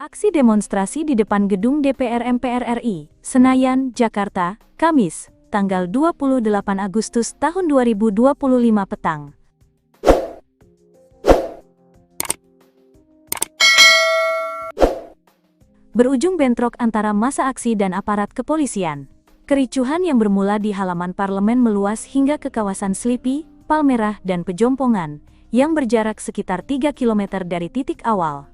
Aksi demonstrasi di depan gedung DPR MPR RI, Senayan, Jakarta, Kamis, tanggal 28 Agustus tahun 2025 petang. Berujung bentrok antara massa aksi dan aparat kepolisian. Kericuhan yang bermula di halaman parlemen meluas hingga ke kawasan Slipi, Palmerah, dan Pejompongan, yang berjarak sekitar 3 km dari titik awal.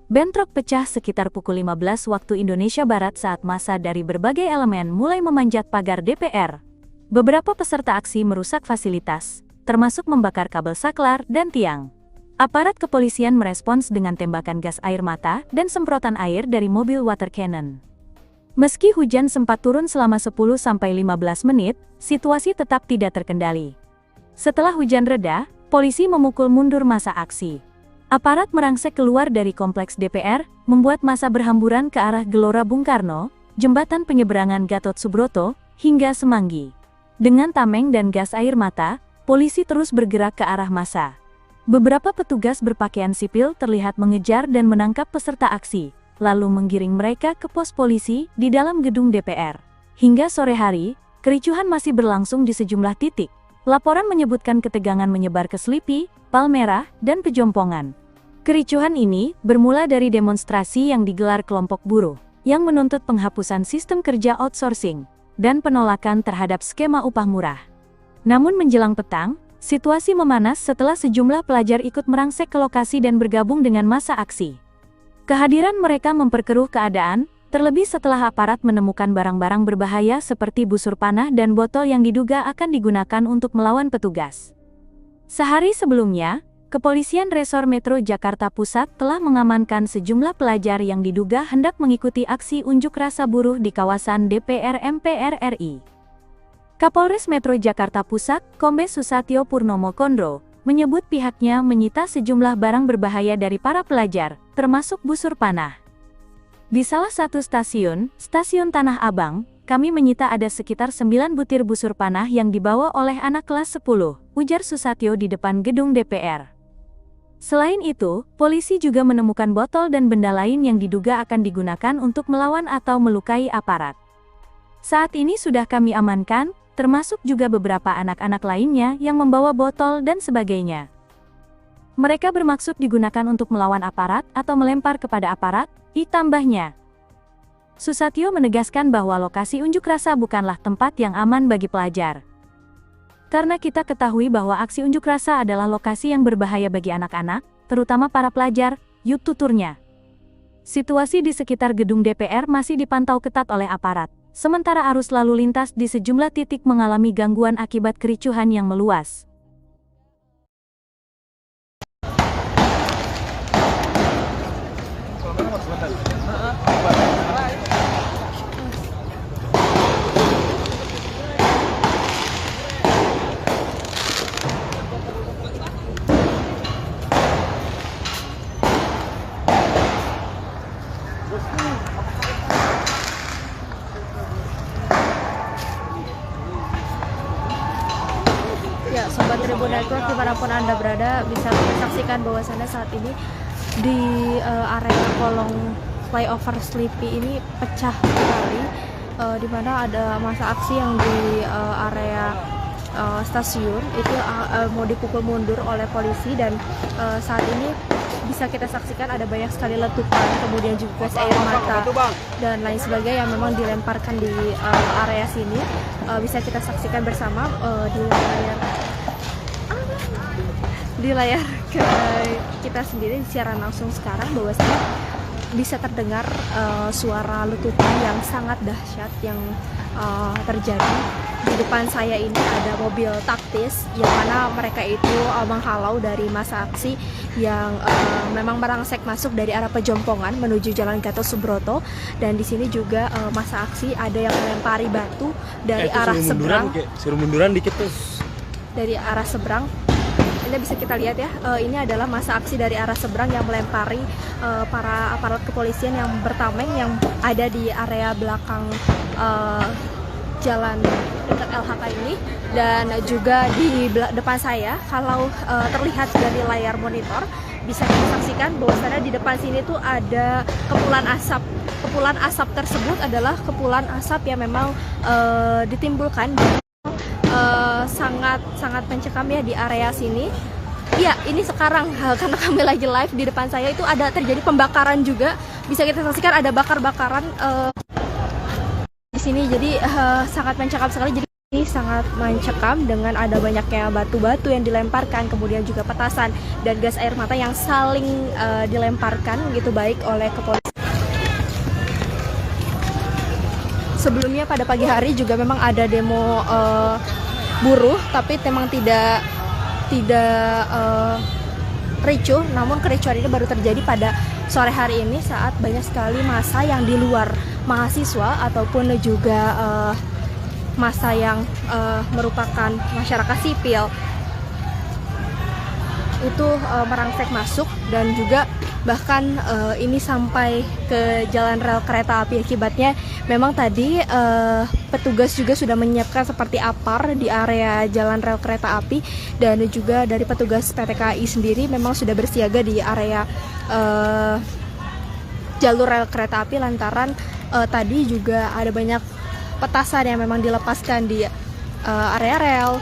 Bentrok pecah sekitar pukul 15 waktu Indonesia Barat saat massa dari berbagai elemen mulai memanjat pagar DPR. Beberapa peserta aksi merusak fasilitas, termasuk membakar kabel saklar dan tiang. Aparat kepolisian merespons dengan tembakan gas air mata dan semprotan air dari mobil water cannon. Meski hujan sempat turun selama 10-15 menit, situasi tetap tidak terkendali. Setelah hujan reda, polisi memukul mundur massa aksi. Aparat merangsek keluar dari kompleks DPR, membuat massa berhamburan ke arah Gelora Bung Karno, jembatan penyeberangan Gatot Subroto, hingga Semanggi. Dengan tameng dan gas air mata, polisi terus bergerak ke arah massa. Beberapa petugas berpakaian sipil terlihat mengejar dan menangkap peserta aksi, lalu menggiring mereka ke pos polisi di dalam gedung DPR. Hingga sore hari, kericuhan masih berlangsung di sejumlah titik. Laporan menyebutkan ketegangan menyebar ke Slipi, Palmerah, dan Pejompongan. Kericuhan ini bermula dari demonstrasi yang digelar kelompok buruh, yang menuntut penghapusan sistem kerja outsourcing, dan penolakan terhadap skema upah murah. Namun menjelang petang, situasi memanas setelah sejumlah pelajar ikut merangsek ke lokasi dan bergabung dengan massa aksi. Kehadiran mereka memperkeruh keadaan, terlebih setelah aparat menemukan barang-barang berbahaya seperti busur panah dan botol yang diduga akan digunakan untuk melawan petugas. Sehari sebelumnya, Kepolisian Resor Metro Jakarta Pusat telah mengamankan sejumlah pelajar yang diduga hendak mengikuti aksi unjuk rasa buruh di kawasan DPR MPR RI. Kapolres Metro Jakarta Pusat, Kombes Susatyo Purnomo Kondro, menyebut pihaknya menyita sejumlah barang berbahaya dari para pelajar, termasuk busur panah. Di salah satu stasiun Tanah Abang, kami menyita ada sekitar 9 butir busur panah yang dibawa oleh anak kelas 10, ujar Susatyo di depan gedung DPR. Selain itu, polisi juga menemukan botol dan benda lain yang diduga akan digunakan untuk melawan atau melukai aparat. Saat ini sudah kami amankan, termasuk juga beberapa anak-anak lainnya yang membawa botol dan sebagainya. Mereka bermaksud digunakan untuk melawan aparat atau melempar kepada aparat, tambahnya. Susatyo menegaskan bahwa lokasi unjuk rasa bukanlah tempat yang aman bagi pelajar. Karena kita ketahui bahwa aksi unjuk rasa adalah lokasi yang berbahaya bagi anak-anak, terutama para pelajar, tuturnya. Situasi di sekitar gedung DPR masih dipantau ketat oleh aparat, sementara arus lalu lintas di sejumlah titik mengalami gangguan akibat kericuhan yang meluas. Ya, Sobat Tribun Network dimanapun Anda berada, bisa saksikan bahwasannya saat ini di area kolong flyover Slipi ini pecah sekali, di mana ada massa aksi yang di area stasiun itu mau dipukul mundur oleh polisi, dan saat ini bisa kita saksikan ada banyak sekali letupan, kemudian juga gas air mata dan lain sebagainya yang memang dilemparkan di area sini. Bisa kita saksikan bersama di layar kita sendiri siaran langsung sekarang, bahwasanya bisa terdengar suara letupan yang sangat dahsyat yang terjadi. Di depan saya ini ada mobil taktis yang mana mereka itu menghalau dari massa aksi yang memang merangsek masuk dari arah Pejompongan menuju Jalan Gatot Subroto, dan di sini juga massa aksi ada yang melempari batu dari arah seberang. Suruh munduran dikit tuh. Dari arah seberang. Ini bisa kita lihat ya, ini adalah massa aksi dari arah seberang yang melempari para aparat kepolisian yang bertameng yang ada di area belakang jalan dekat LHK ini. Dan juga di depan saya, kalau terlihat dari layar monitor, bisa kita saksikan bahwasannya di depan sini tuh ada kepulan asap. Kepulan asap tersebut adalah kepulan asap yang memang ditimbulkan sangat mencekam ya di area sini. Iya, ini sekarang karena kami lagi live di depan saya itu ada terjadi pembakaran juga. Bisa kita saksikan ada bakar-bakaran di sini. Jadi sangat mencekam sekali. Jadi ini sangat mencekam dengan ada banyaknya batu-batu yang dilemparkan, kemudian juga petasan dan gas air mata yang saling dilemparkan gitu baik oleh kepolisian. Sebelumnya pada pagi hari juga memang ada demo buruh, tapi memang tidak ricuh, namun kericuhan ini baru terjadi pada sore hari ini saat banyak sekali massa yang di luar mahasiswa ataupun juga massa yang merupakan masyarakat sipil itu merangsek masuk dan juga bahkan ini sampai ke jalan rel kereta api. Akibatnya memang tadi petugas juga sudah menyiapkan seperti APAR di area jalan rel kereta api, dan juga dari petugas PT KAI sendiri memang sudah bersiaga di area jalur rel kereta api lantaran tadi juga ada banyak petasan yang memang dilepaskan di area rel,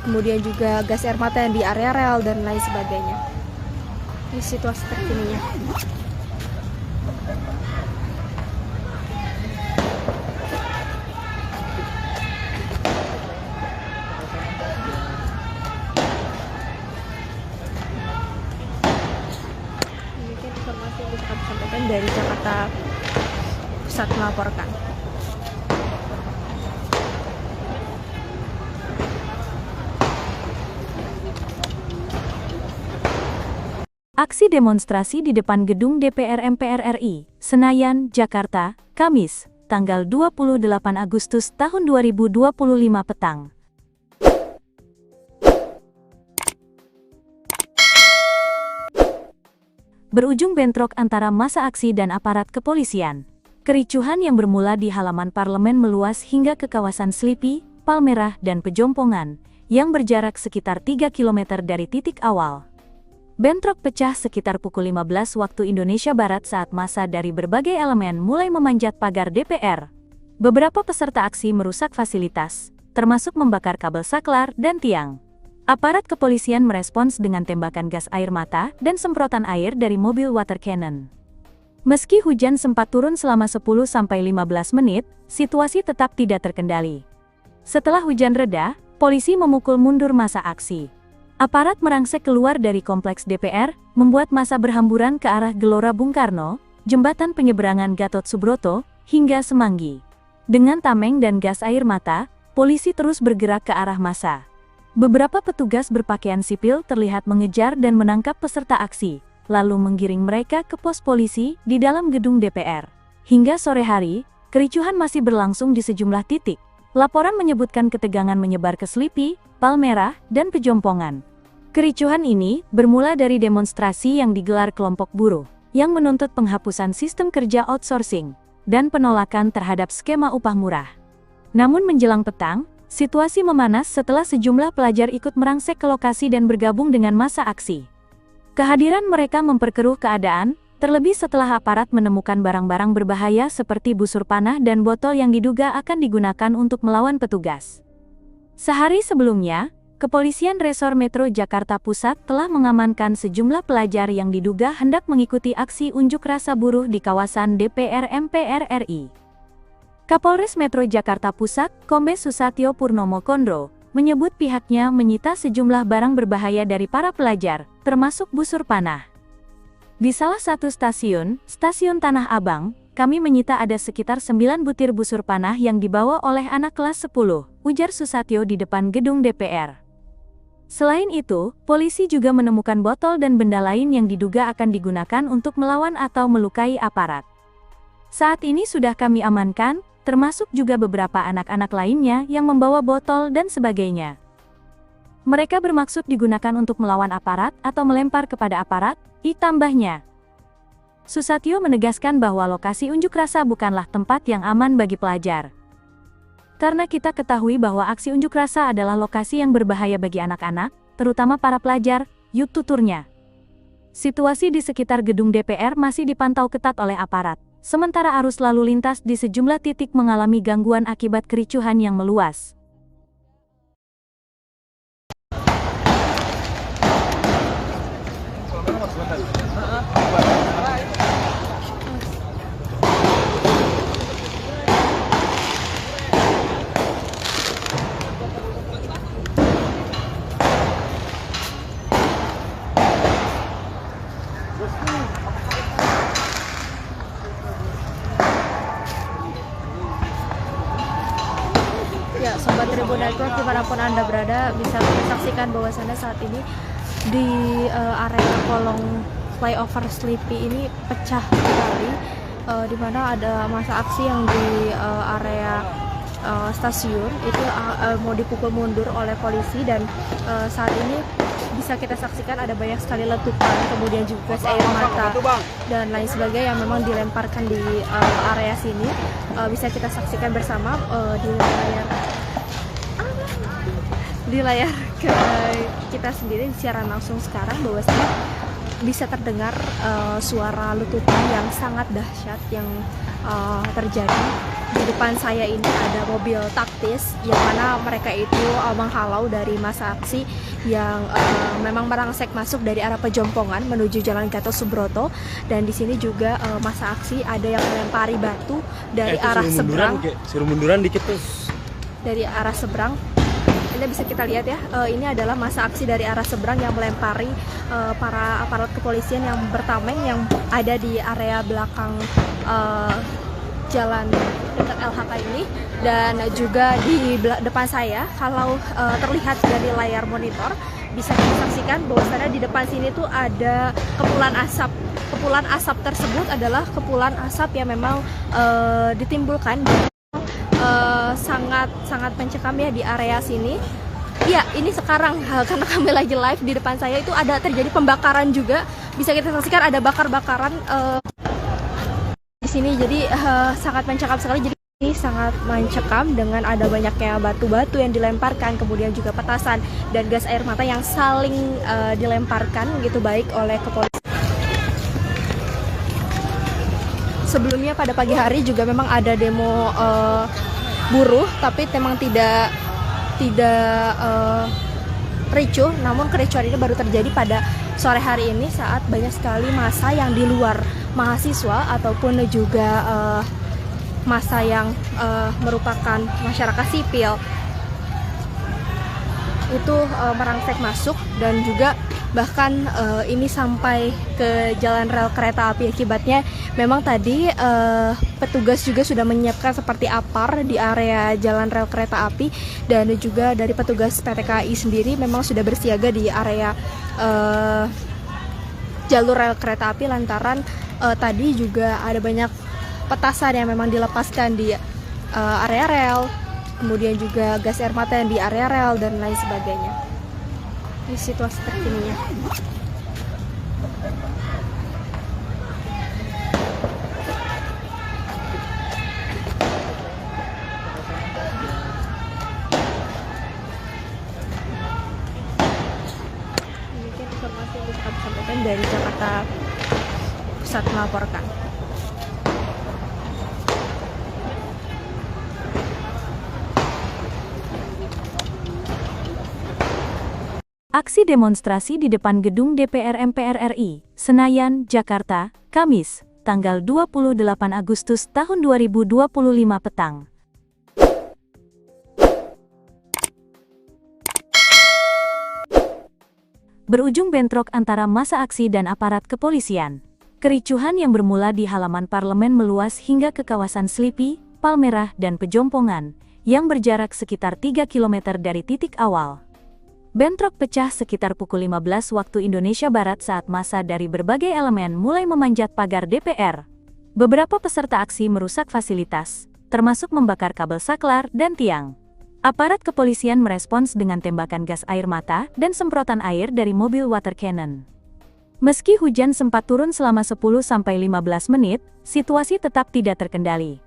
kemudian juga gas air mata yang di area rel dan lain sebagainya. Ini situasi terkininya. Mungkin informasi yang bisa kami sampaikan dari Jakarta Pusat melaporkan. Aksi demonstrasi di depan gedung DPR MPR RI, Senayan, Jakarta, Kamis, tanggal 28 Agustus tahun 2025 petang. Berujung bentrok antara massa aksi dan aparat kepolisian. Kericuhan yang bermula di halaman parlemen meluas hingga ke kawasan Slipi, Palmerah, dan Pejompongan, yang berjarak sekitar 3 km dari titik awal. Bentrok pecah sekitar pukul 15 waktu Indonesia Barat saat massa dari berbagai elemen mulai memanjat pagar DPR. Beberapa peserta aksi merusak fasilitas, termasuk membakar kabel saklar dan tiang. Aparat kepolisian merespons dengan tembakan gas air mata dan semprotan air dari mobil water cannon. Meski hujan sempat turun selama 10-15 menit, situasi tetap tidak terkendali. Setelah hujan reda, polisi memukul mundur massa aksi. Aparat merangsek keluar dari kompleks DPR, membuat massa berhamburan ke arah Gelora Bung Karno, Jembatan Penyeberangan Gatot Subroto, hingga Semanggi. Dengan tameng dan gas air mata, polisi terus bergerak ke arah massa. Beberapa petugas berpakaian sipil terlihat mengejar dan menangkap peserta aksi, lalu menggiring mereka ke pos polisi di dalam gedung DPR. Hingga sore hari, kericuhan masih berlangsung di sejumlah titik. Laporan menyebutkan ketegangan menyebar ke Slipi, Palmerah, dan Pejompongan. Kericuhan ini bermula dari demonstrasi yang digelar kelompok buruh, yang menuntut penghapusan sistem kerja outsourcing, dan penolakan terhadap skema upah murah. Namun menjelang petang, situasi memanas setelah sejumlah pelajar ikut merangsek ke lokasi dan bergabung dengan massa aksi. Kehadiran mereka memperkeruh keadaan, terlebih setelah aparat menemukan barang-barang berbahaya seperti busur panah dan botol yang diduga akan digunakan untuk melawan petugas. Sehari sebelumnya, Kepolisian Resor Metro Jakarta Pusat telah mengamankan sejumlah pelajar yang diduga hendak mengikuti aksi unjuk rasa buruh di kawasan DPR MPR RI. Kapolres Metro Jakarta Pusat, Kombes Susatyo Purnomo Kondro, menyebut pihaknya menyita sejumlah barang berbahaya dari para pelajar, termasuk busur panah. Di salah satu stasiun Tanah Abang, kami menyita ada sekitar 9 butir busur panah yang dibawa oleh anak kelas 10, ujar Susatyo di depan gedung DPR. Selain itu, polisi juga menemukan botol dan benda lain yang diduga akan digunakan untuk melawan atau melukai aparat. Saat ini sudah kami amankan, termasuk juga beberapa anak-anak lainnya yang membawa botol dan sebagainya. Mereka bermaksud digunakan untuk melawan aparat atau melempar kepada aparat, tambahnya. Susatyo menegaskan bahwa lokasi unjuk rasa bukanlah tempat yang aman bagi pelajar. Karena kita ketahui bahwa aksi unjuk rasa adalah lokasi yang berbahaya bagi anak-anak, terutama para pelajar, tuturnya. Situasi di sekitar gedung DPR masih dipantau ketat oleh aparat. Sementara arus lalu lintas di sejumlah titik mengalami gangguan akibat kericuhan yang meluas. Ya, Sobat Tribun Network dimanapun Anda berada bisa saksikan bahwasannya saat ini di area kolong flyover Sleepy ini pecah sekali, di mana ada massa aksi yang di area stasiun itu mau dipukul mundur oleh polisi, dan saat ini bisa kita saksikan ada banyak sekali letupan, kemudian juga gas air mata dan lain sebagainya yang memang dilemparkan di area sini. Bisa kita saksikan bersama di layar kita sendiri secara langsung sekarang, bahwasanya bisa terdengar suara letupan yang sangat dahsyat yang terjadi. Di depan saya ini ada mobil taktis yang mana mereka itu menghalau dari massa aksi yang memang merangsek masuk dari arah Pejompongan menuju Jalan Gatot Subroto, dan di sini juga massa aksi ada yang melempari batu dari arah seberang. Suruh munduran dikit tuh. Dari arah seberang. Ini bisa kita lihat ya, ini adalah massa aksi dari arah seberang yang melempari para aparat kepolisian yang bertameng yang ada di area belakang jalan dekat LHK ini. Dan juga di depan saya, kalau terlihat dari layar monitor, bisa kita saksikan bahwasannya di depan sini tuh ada kepulan asap. Kepulan asap tersebut adalah kepulan asap yang memang ditimbulkan sangat mencekam ya di area sini. Ya, ini sekarang karena kami lagi live, di depan saya itu ada terjadi pembakaran juga. Bisa kita saksikan ada bakar-bakaran di sini. Jadi sangat mencekam sekali. Jadi ini sangat mencekam dengan ada banyaknya batu-batu yang dilemparkan, kemudian juga petasan dan gas air mata yang saling dilemparkan gitu, baik oleh kepolisian. Sebelumnya pada pagi hari juga memang ada demo buruh, tapi memang tidak ricuh. Namun kericuhan ini baru terjadi pada sore hari ini saat banyak sekali massa yang di luar mahasiswa ataupun juga massa yang merupakan masyarakat sipil itu merangsek masuk, dan juga bahkan ini sampai ke jalan rel kereta api. Akibatnya memang tadi petugas juga sudah menyiapkan seperti APAR di area jalan rel kereta api, dan juga dari petugas PT KAI sendiri memang sudah bersiaga di area jalur rel kereta api, lantaran tadi juga ada banyak petasan yang memang dilepaskan di area rel, kemudian juga gas air mata yang di area rel dan lain sebagainya. Ini situasi terkininya. Demikian informasi yang bisa kami sampaikan dari Jakarta Pusat melaporkan. Aksi demonstrasi di depan gedung DPR MPR RI, Senayan, Jakarta, Kamis, tanggal 28 Agustus tahun 2025 petang. Berujung bentrok antara massa aksi dan aparat kepolisian. Kericuhan yang bermula di halaman parlemen meluas hingga ke kawasan Sleepy, Palmerah, dan Pejompongan, yang berjarak sekitar 3 km dari titik awal. Bentrok pecah sekitar pukul 15 waktu Indonesia Barat saat massa dari berbagai elemen mulai memanjat pagar DPR. Beberapa peserta aksi merusak fasilitas, termasuk membakar kabel saklar dan tiang. Aparat kepolisian merespons dengan tembakan gas air mata dan semprotan air dari mobil water cannon. Meski hujan sempat turun selama 10-15 menit, situasi tetap tidak terkendali.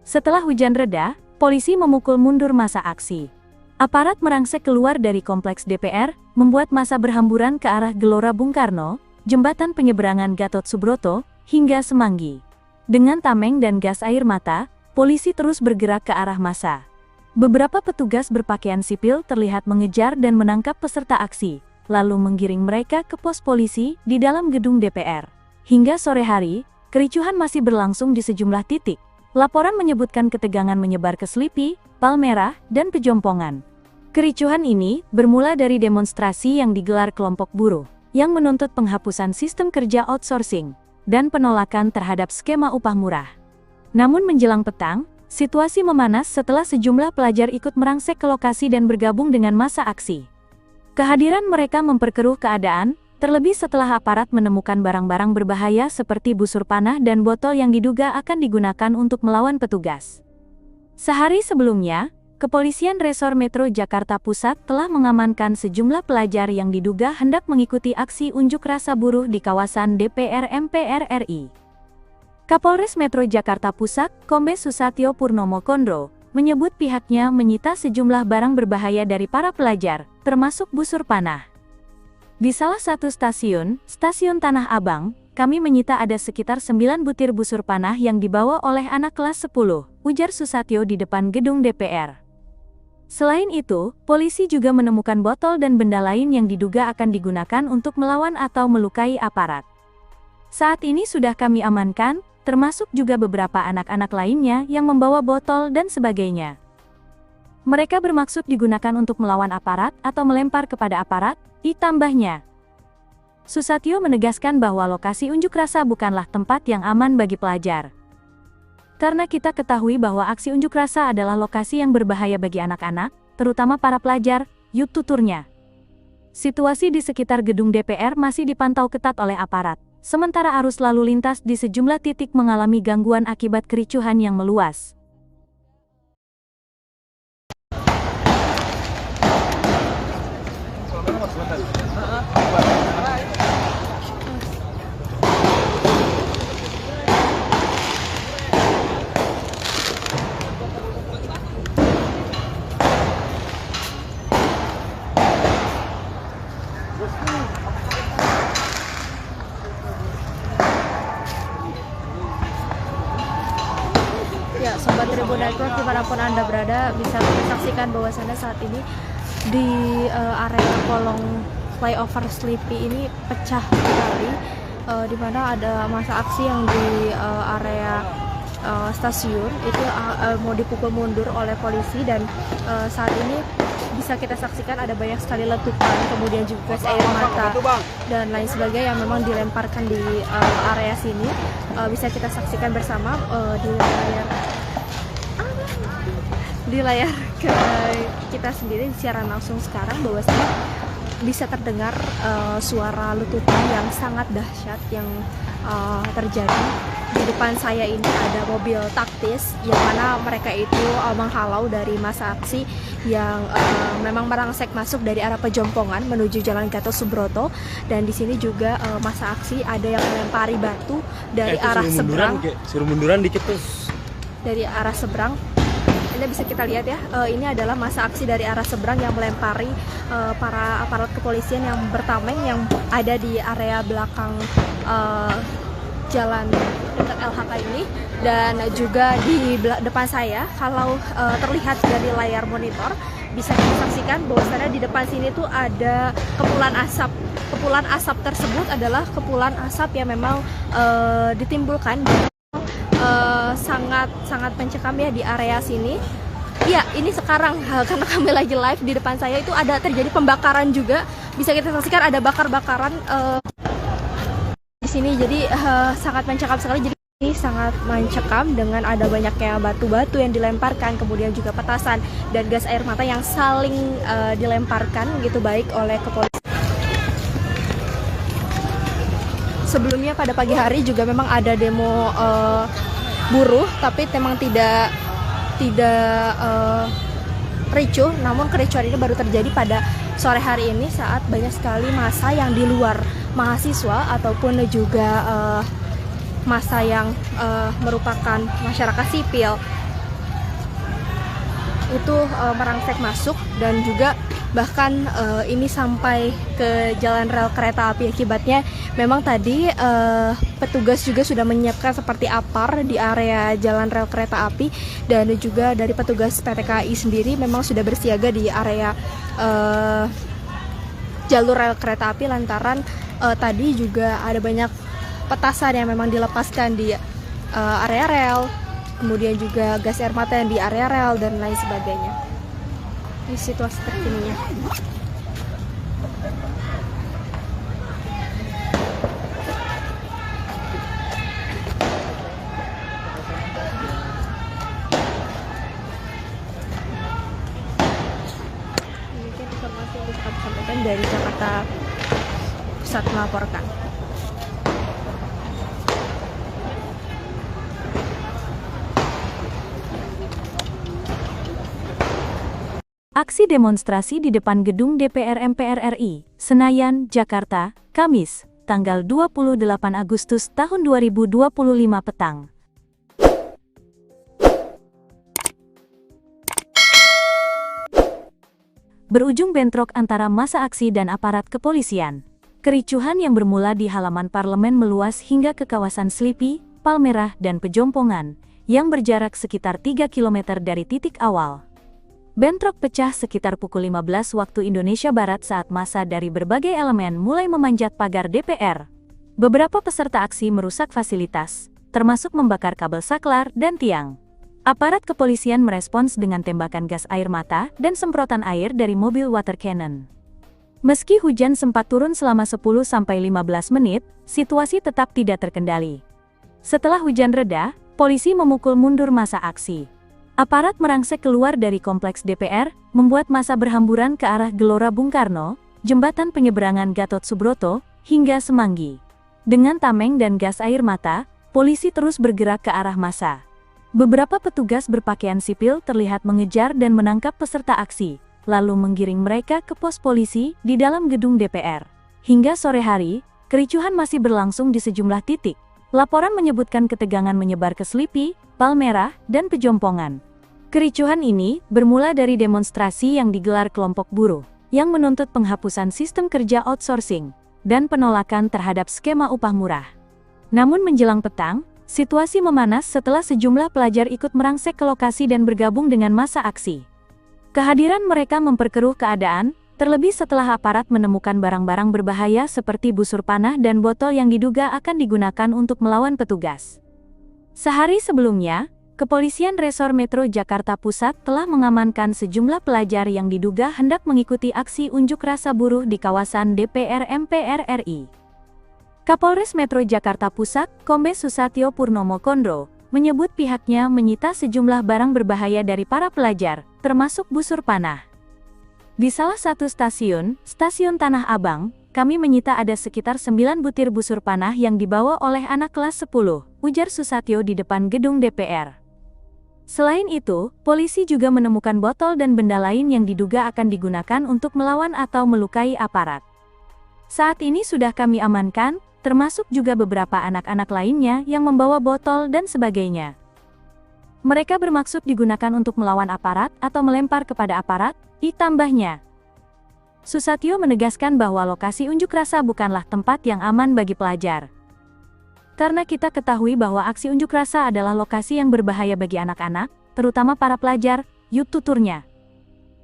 Setelah hujan reda, polisi memukul mundur massa aksi. Aparat merangsek keluar dari kompleks DPR, membuat massa berhamburan ke arah Gelora Bung Karno, Jembatan Penyeberangan Gatot Subroto, hingga Semanggi. Dengan tameng dan gas air mata, polisi terus bergerak ke arah massa. Beberapa petugas berpakaian sipil terlihat mengejar dan menangkap peserta aksi, lalu menggiring mereka ke pos polisi di dalam gedung DPR. Hingga sore hari, kericuhan masih berlangsung di sejumlah titik. Laporan menyebutkan ketegangan menyebar ke Slipi, Palmerah, dan Pejompongan. Kericuhan ini bermula dari demonstrasi yang digelar kelompok buruh, yang menuntut penghapusan sistem kerja outsourcing, dan penolakan terhadap skema upah murah. Namun menjelang petang, situasi memanas setelah sejumlah pelajar ikut merangsek ke lokasi dan bergabung dengan massa aksi. Kehadiran mereka memperkeruh keadaan, terlebih setelah aparat menemukan barang-barang berbahaya seperti busur panah dan botol yang diduga akan digunakan untuk melawan petugas. Sehari sebelumnya, Kepolisian Resor Metro Jakarta Pusat telah mengamankan sejumlah pelajar yang diduga hendak mengikuti aksi unjuk rasa buruh di kawasan DPR MPR RI. Kapolres Metro Jakarta Pusat, Kombes Susatyo Purnomo Kondro, menyebut pihaknya menyita sejumlah barang berbahaya dari para pelajar, termasuk busur panah. Di salah satu stasiun Tanah Abang, kami menyita ada sekitar 9 butir busur panah yang dibawa oleh anak kelas 10, ujar Susatyo di depan gedung DPR. Selain itu, polisi juga menemukan botol dan benda lain yang diduga akan digunakan untuk melawan atau melukai aparat. Saat ini sudah kami amankan, termasuk juga beberapa anak-anak lainnya yang membawa botol dan sebagainya. Mereka bermaksud digunakan untuk melawan aparat atau melempar kepada aparat, ditambahnya. Susatyo menegaskan bahwa lokasi unjuk rasa bukanlah tempat yang aman bagi pelajar. Karena kita ketahui bahwa aksi unjuk rasa adalah lokasi yang berbahaya bagi anak-anak, terutama para pelajar, yuk tuturnya. Situasi di sekitar gedung DPR masih dipantau ketat oleh aparat, sementara arus lalu lintas di sejumlah titik mengalami gangguan akibat kericuhan yang meluas. Ya, Sobat Tribun Network dimanapun Anda berada, bisa saksikan bahwasannya saat ini di area kolong flyover Slipi ini pecah sekali, di mana ada massa aksi yang di area stasiun itu mau dipukul mundur oleh polisi, dan saat ini bisa kita saksikan ada banyak sekali letupan, kemudian juga gas air mata dan lain sebagainya yang memang dilemparkan di area sini. Bisa kita saksikan bersama di layar kita sendiri siaran langsung sekarang, bahwasanya bisa terdengar suara letupan yang sangat dahsyat yang terjadi. Di depan saya ini ada mobil taktis yang mana mereka itu menghalau dari massa aksi yang memang merangsek masuk dari arah Pejompongan menuju Jalan Gatot Subroto, dan di sini juga massa aksi ada yang melempari batu dari arah seberang. Suruh munduran dikit tuh. Dari arah seberang. Ini bisa kita lihat ya, ini adalah massa aksi dari arah seberang yang melempari para aparat kepolisian yang bertameng yang ada di area belakang jalan dekat LHK ini. Dan juga di depan saya, kalau terlihat dari layar monitor, bisa kita saksikan bahwasannya di depan sini tuh ada kepulan asap. Kepulan asap tersebut adalah kepulan asap yang memang ditimbulkan sangat mencekam ya di area sini. Ya, ini sekarang karena kami lagi live, di depan saya itu ada terjadi pembakaran juga. Bisa kita saksikan ada bakar-bakaran di sini. Jadi sangat mencekam sekali. Jadi ini sangat mencekam dengan ada banyaknya batu-batu yang dilemparkan, kemudian juga petasan dan gas air mata yang saling dilemparkan gitu baik oleh kepolisian. Sebelumnya pada pagi hari juga memang ada demo buruh, tapi memang tidak ricuh. Namun kericuhan ini baru terjadi pada sore hari ini saat banyak sekali massa yang di luar mahasiswa ataupun juga massa yang merupakan masyarakat sipil itu merangsek masuk, dan juga bahkan ini sampai ke jalan rel kereta api. Akibatnya memang tadi petugas juga sudah menyiapkan seperti APAR di area jalan rel kereta api, dan juga dari petugas PT KAI sendiri memang sudah bersiaga di area jalur rel kereta api, lantaran tadi juga ada banyak petasan yang memang dilepaskan di area rel, kemudian juga gas air mata yang di area rel dan lain sebagainya. Ini situasi terkininya. Demikian informasi yang bisa kami sampaikan dari Jakarta Pusat melaporkan. Aksi demonstrasi di depan gedung DPR MPR RI, Senayan, Jakarta, Kamis, tanggal 28 Agustus tahun 2025 petang. Berujung bentrok antara massa aksi dan aparat kepolisian. Kericuhan yang bermula di halaman parlemen meluas hingga ke kawasan Slipi, Palmerah, dan Pejompongan, yang berjarak sekitar 3 km dari titik awal. Bentrok pecah sekitar pukul 15 waktu Indonesia Barat saat massa dari berbagai elemen mulai memanjat pagar DPR. Beberapa peserta aksi merusak fasilitas, termasuk membakar kabel saklar dan tiang. Aparat kepolisian merespons dengan tembakan gas air mata dan semprotan air dari mobil water cannon. Meski hujan sempat turun selama 10-15 menit, situasi tetap tidak terkendali. Setelah hujan reda, polisi memukul mundur massa aksi. Aparat merangsek keluar dari kompleks DPR, membuat massa berhamburan ke arah Gelora Bung Karno, jembatan penyeberangan Gatot Subroto, hingga Semanggi. Dengan tameng dan gas air mata, polisi terus bergerak ke arah massa. Beberapa petugas berpakaian sipil terlihat mengejar dan menangkap peserta aksi, lalu menggiring mereka ke pos polisi di dalam gedung DPR. Hingga sore hari, kericuhan masih berlangsung di sejumlah titik. Laporan menyebutkan ketegangan menyebar ke Slipi, Palmerah, dan Pejompongan. Kericuhan ini bermula dari demonstrasi yang digelar kelompok buruh, yang menuntut penghapusan sistem kerja outsourcing, dan penolakan terhadap skema upah murah. Namun menjelang petang, situasi memanas setelah sejumlah pelajar ikut merangsek ke lokasi dan bergabung dengan massa aksi. Kehadiran mereka memperkeruh keadaan, terlebih setelah aparat menemukan barang-barang berbahaya seperti busur panah dan botol yang diduga akan digunakan untuk melawan petugas. Sehari sebelumnya, Kepolisian Resor Metro Jakarta Pusat telah mengamankan sejumlah pelajar yang diduga hendak mengikuti aksi unjuk rasa buruh di kawasan DPR MPR RI. Kapolres Metro Jakarta Pusat, Kombes Susatyo Purnomo Kondro, menyebut pihaknya menyita sejumlah barang berbahaya dari para pelajar, termasuk busur panah. Di salah satu stasiun Tanah Abang, kami menyita ada sekitar 9 butir busur panah yang dibawa oleh anak kelas 10, ujar Susatyo di depan gedung DPR. Selain itu, polisi juga menemukan botol dan benda lain yang diduga akan digunakan untuk melawan atau melukai aparat. Saat ini sudah kami amankan, termasuk juga beberapa anak-anak lainnya yang membawa botol dan sebagainya. Mereka bermaksud digunakan untuk melawan aparat atau melempar kepada aparat, ditambahnya. Susatyo menegaskan bahwa lokasi unjuk rasa bukanlah tempat yang aman bagi pelajar. Karena kita ketahui bahwa aksi unjuk rasa adalah lokasi yang berbahaya bagi anak-anak, terutama para pelajar, yuk tuturnya.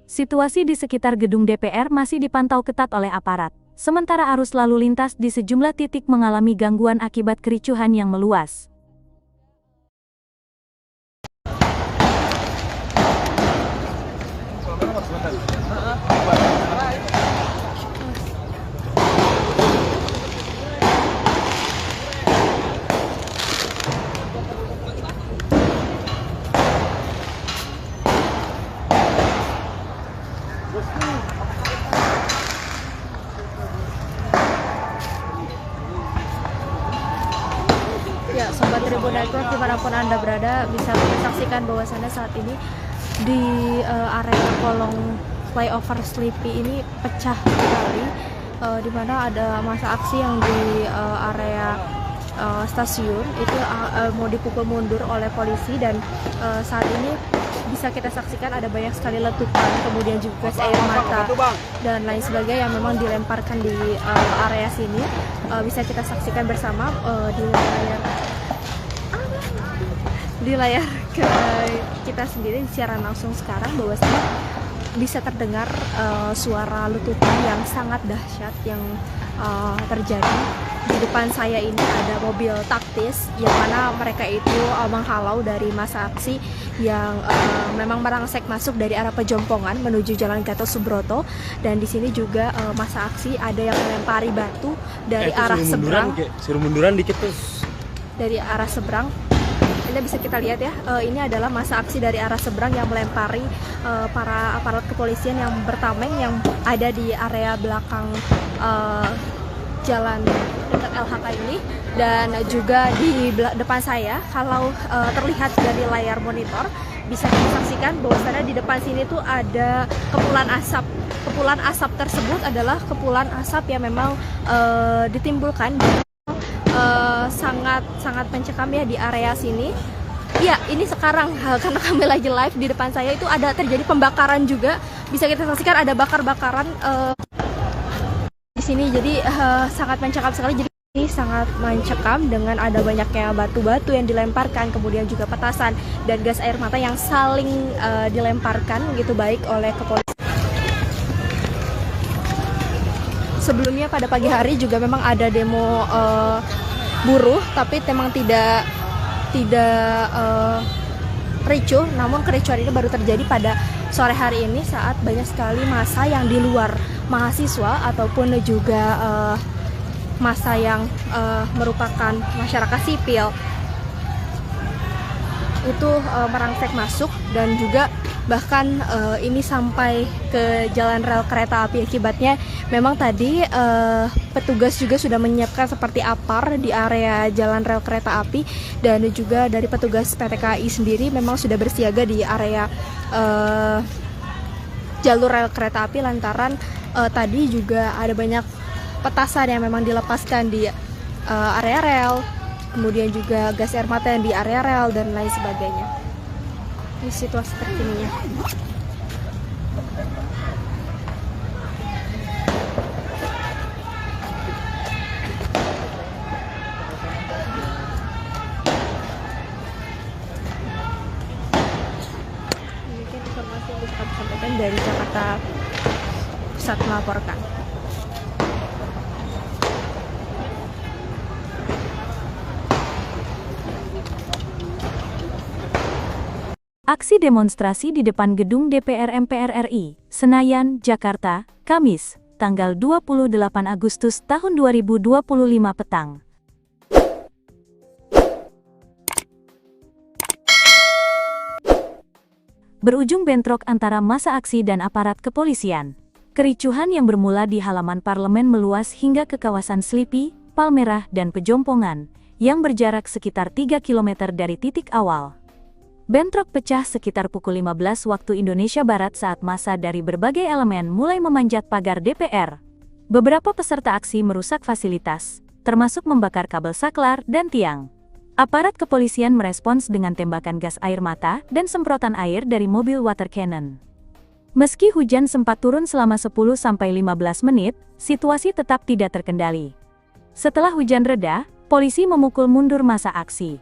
Situasi di sekitar gedung DPR masih dipantau ketat oleh aparat, sementara arus lalu lintas di sejumlah titik mengalami gangguan akibat kericuhan yang meluas. Ya, Sobat Tribun Network dimanapun Anda berada bisa menyaksikan bahwasannya saat ini di area kolong flyover Slipi ini pecah sekali, di mana ada massa aksi yang di area stasiun itu mau dipukul mundur oleh polisi, dan saat ini bisa kita saksikan ada banyak sekali letupan, kemudian juga gas air mata dan lain sebagainya yang memang dilemparkan di area sini. Bisa kita saksikan bersama di layar kita sendiri siaran langsung sekarang, bahwasanya bisa terdengar suara letupan yang sangat dahsyat yang terjadi. Di depan saya ini ada mobil taktis yang mana mereka itu menghalau dari massa aksi yang memang merangsek masuk dari arah Pejompongan menuju Jalan Gatot Subroto, dan di sini juga massa aksi ada yang melempari batu dari arah seberang. Suruh munduran dikit tuh. Dari arah seberang. Ini bisa kita lihat ya, ini adalah massa aksi dari arah seberang yang melempari para aparat kepolisian yang bertameng yang ada di area belakang jalan dekat LHK ini. Dan juga di depan saya, kalau terlihat dari layar monitor, bisa kita saksikan bahwasannya di depan sini tuh ada kepulan asap. Kepulan asap tersebut adalah kepulan asap yang memang ditimbulkan sangat mencekam ya di area sini. Ya, ini sekarang karena kami lagi live, di depan saya itu ada terjadi pembakaran juga. Bisa kita saksikan ada bakar-bakaran di sini. Jadi sangat mencekam sekali. Jadi ini sangat mencekam dengan ada banyaknya batu-batu yang dilemparkan, kemudian juga petasan dan gas air mata yang saling dilemparkan gitu, baik oleh kepolisian. Sebelumnya pada pagi hari juga memang ada demo buruh, tapi memang tidak ricuh. Namun kericuhan ini baru terjadi pada sore hari ini saat banyak sekali massa yang di luar mahasiswa ataupun juga massa yang merupakan masyarakat sipil itu merangsek masuk, dan juga bahkan ini sampai ke jalan rel kereta api. Akibatnya memang tadi petugas juga sudah menyiapkan seperti APAR di area jalan rel kereta api, dan juga dari petugas PT KAI sendiri memang sudah bersiaga di area jalur rel kereta api, lantaran tadi juga ada banyak petasan yang memang dilepaskan di area rel, kemudian juga gas air mata yang di area rel dan lain sebagainya. Ini situasi terkininya. Mungkin informasi yang bisa kami sampaikan dari Jakarta Pusat melaporkan. Aksi demonstrasi di depan gedung DPR MPR RI, Senayan, Jakarta, Kamis, tanggal 28 Agustus tahun 2025 petang. Berujung bentrok antara massa aksi dan aparat kepolisian. Kericuhan yang bermula di halaman parlemen meluas hingga ke kawasan Slipi, Palmerah, dan Pejompongan, yang berjarak sekitar 3 km dari titik awal. Bentrok pecah sekitar pukul 15 waktu Indonesia Barat saat massa dari berbagai elemen mulai memanjat pagar DPR. Beberapa peserta aksi merusak fasilitas, termasuk membakar kabel saklar dan tiang. Aparat kepolisian merespons dengan tembakan gas air mata dan semprotan air dari mobil water cannon. Meski hujan sempat turun selama 10-15 menit, situasi tetap tidak terkendali. Setelah hujan reda, polisi memukul mundur massa aksi.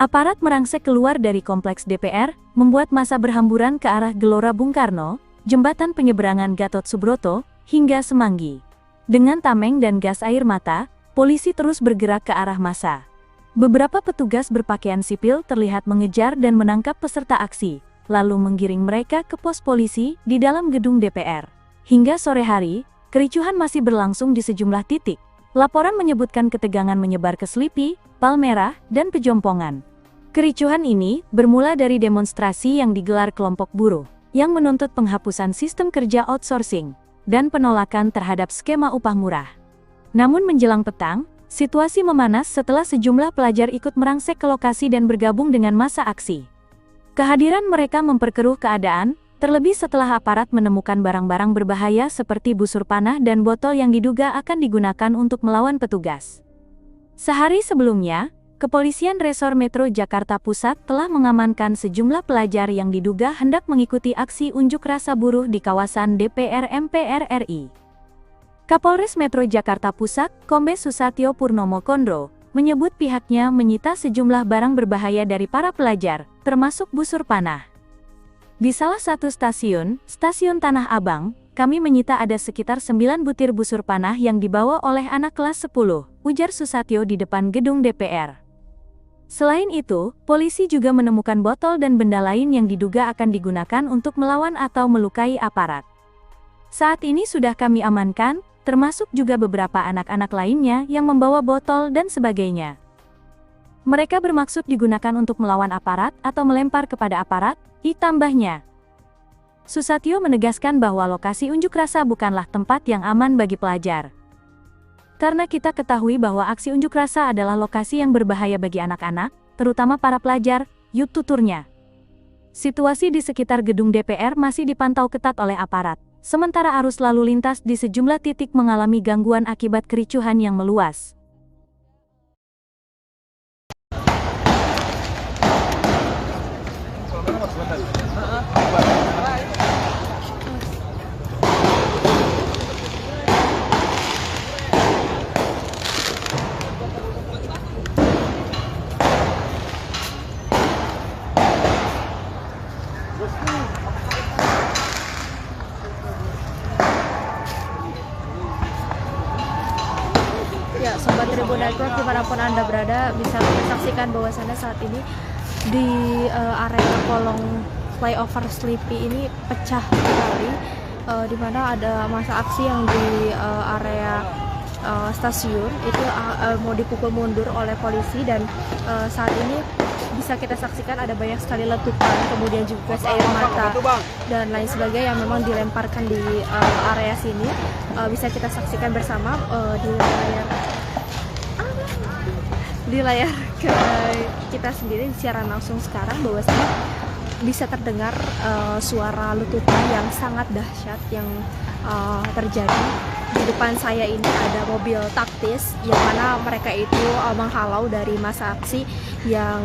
Aparat merangsek keluar dari kompleks DPR, membuat massa berhamburan ke arah Gelora Bung Karno, Jembatan Penyeberangan Gatot Subroto, hingga Semanggi. Dengan tameng dan gas air mata, polisi terus bergerak ke arah massa. Beberapa petugas berpakaian sipil terlihat mengejar dan menangkap peserta aksi, lalu menggiring mereka ke pos polisi di dalam gedung DPR. Hingga sore hari, kericuhan masih berlangsung di sejumlah titik. Laporan menyebutkan ketegangan menyebar ke Slipi, Palmerah, dan Pejompongan. Kericuhan ini bermula dari demonstrasi yang digelar kelompok buruh, yang menuntut penghapusan sistem kerja outsourcing, dan penolakan terhadap skema upah murah. Namun menjelang petang, situasi memanas setelah sejumlah pelajar ikut merangsek ke lokasi dan bergabung dengan massa aksi. Kehadiran mereka memperkeruh keadaan, terlebih setelah aparat menemukan barang-barang berbahaya seperti busur panah dan botol yang diduga akan digunakan untuk melawan petugas. Sehari sebelumnya, Kepolisian Resor Metro Jakarta Pusat telah mengamankan sejumlah pelajar yang diduga hendak mengikuti aksi unjuk rasa buruh di kawasan DPR MPR RI. Kapolres Metro Jakarta Pusat, Kombes Susatyo Purnomo Kondro, menyebut pihaknya menyita sejumlah barang berbahaya dari para pelajar, termasuk busur panah. Di salah satu stasiun Tanah Abang, kami menyita ada sekitar 9 butir busur panah yang dibawa oleh anak kelas 10, ujar Susatyo di depan gedung DPR. Selain itu, polisi juga menemukan botol dan benda lain yang diduga akan digunakan untuk melawan atau melukai aparat. Saat ini sudah kami amankan, termasuk juga beberapa anak-anak lainnya yang membawa botol dan sebagainya. Mereka bermaksud digunakan untuk melawan aparat atau melempar kepada aparat, tambahnya. Susatyo menegaskan bahwa lokasi unjuk rasa bukanlah tempat yang aman bagi pelajar. Karena kita ketahui bahwa aksi unjuk rasa adalah lokasi yang berbahaya bagi anak-anak, terutama para pelajar, tuturnya. Situasi di sekitar gedung DPR masih dipantau ketat oleh aparat, sementara arus lalu lintas di sejumlah titik mengalami gangguan akibat kericuhan yang meluas. Ya, Sobat Tribun Network dimanapun Anda berada bisa saksikan bahwasannya saat ini di area kolong flyover Sleepy ini pecah sekali, di mana ada massa aksi yang di area stasiun itu mau dipukul mundur oleh polisi, dan saat ini bisa kita saksikan ada banyak sekali letupan, kemudian juga gas air mata dan lain sebagainya yang memang dilemparkan di area sini. Bisa kita saksikan bersama di layar kita sendiri siaran langsung sekarang, bahwasanya bisa terdengar suara letupan yang sangat dahsyat yang terjadi. Di depan saya ini ada mobil taktis yang mana mereka itu menghalau dari massa aksi yang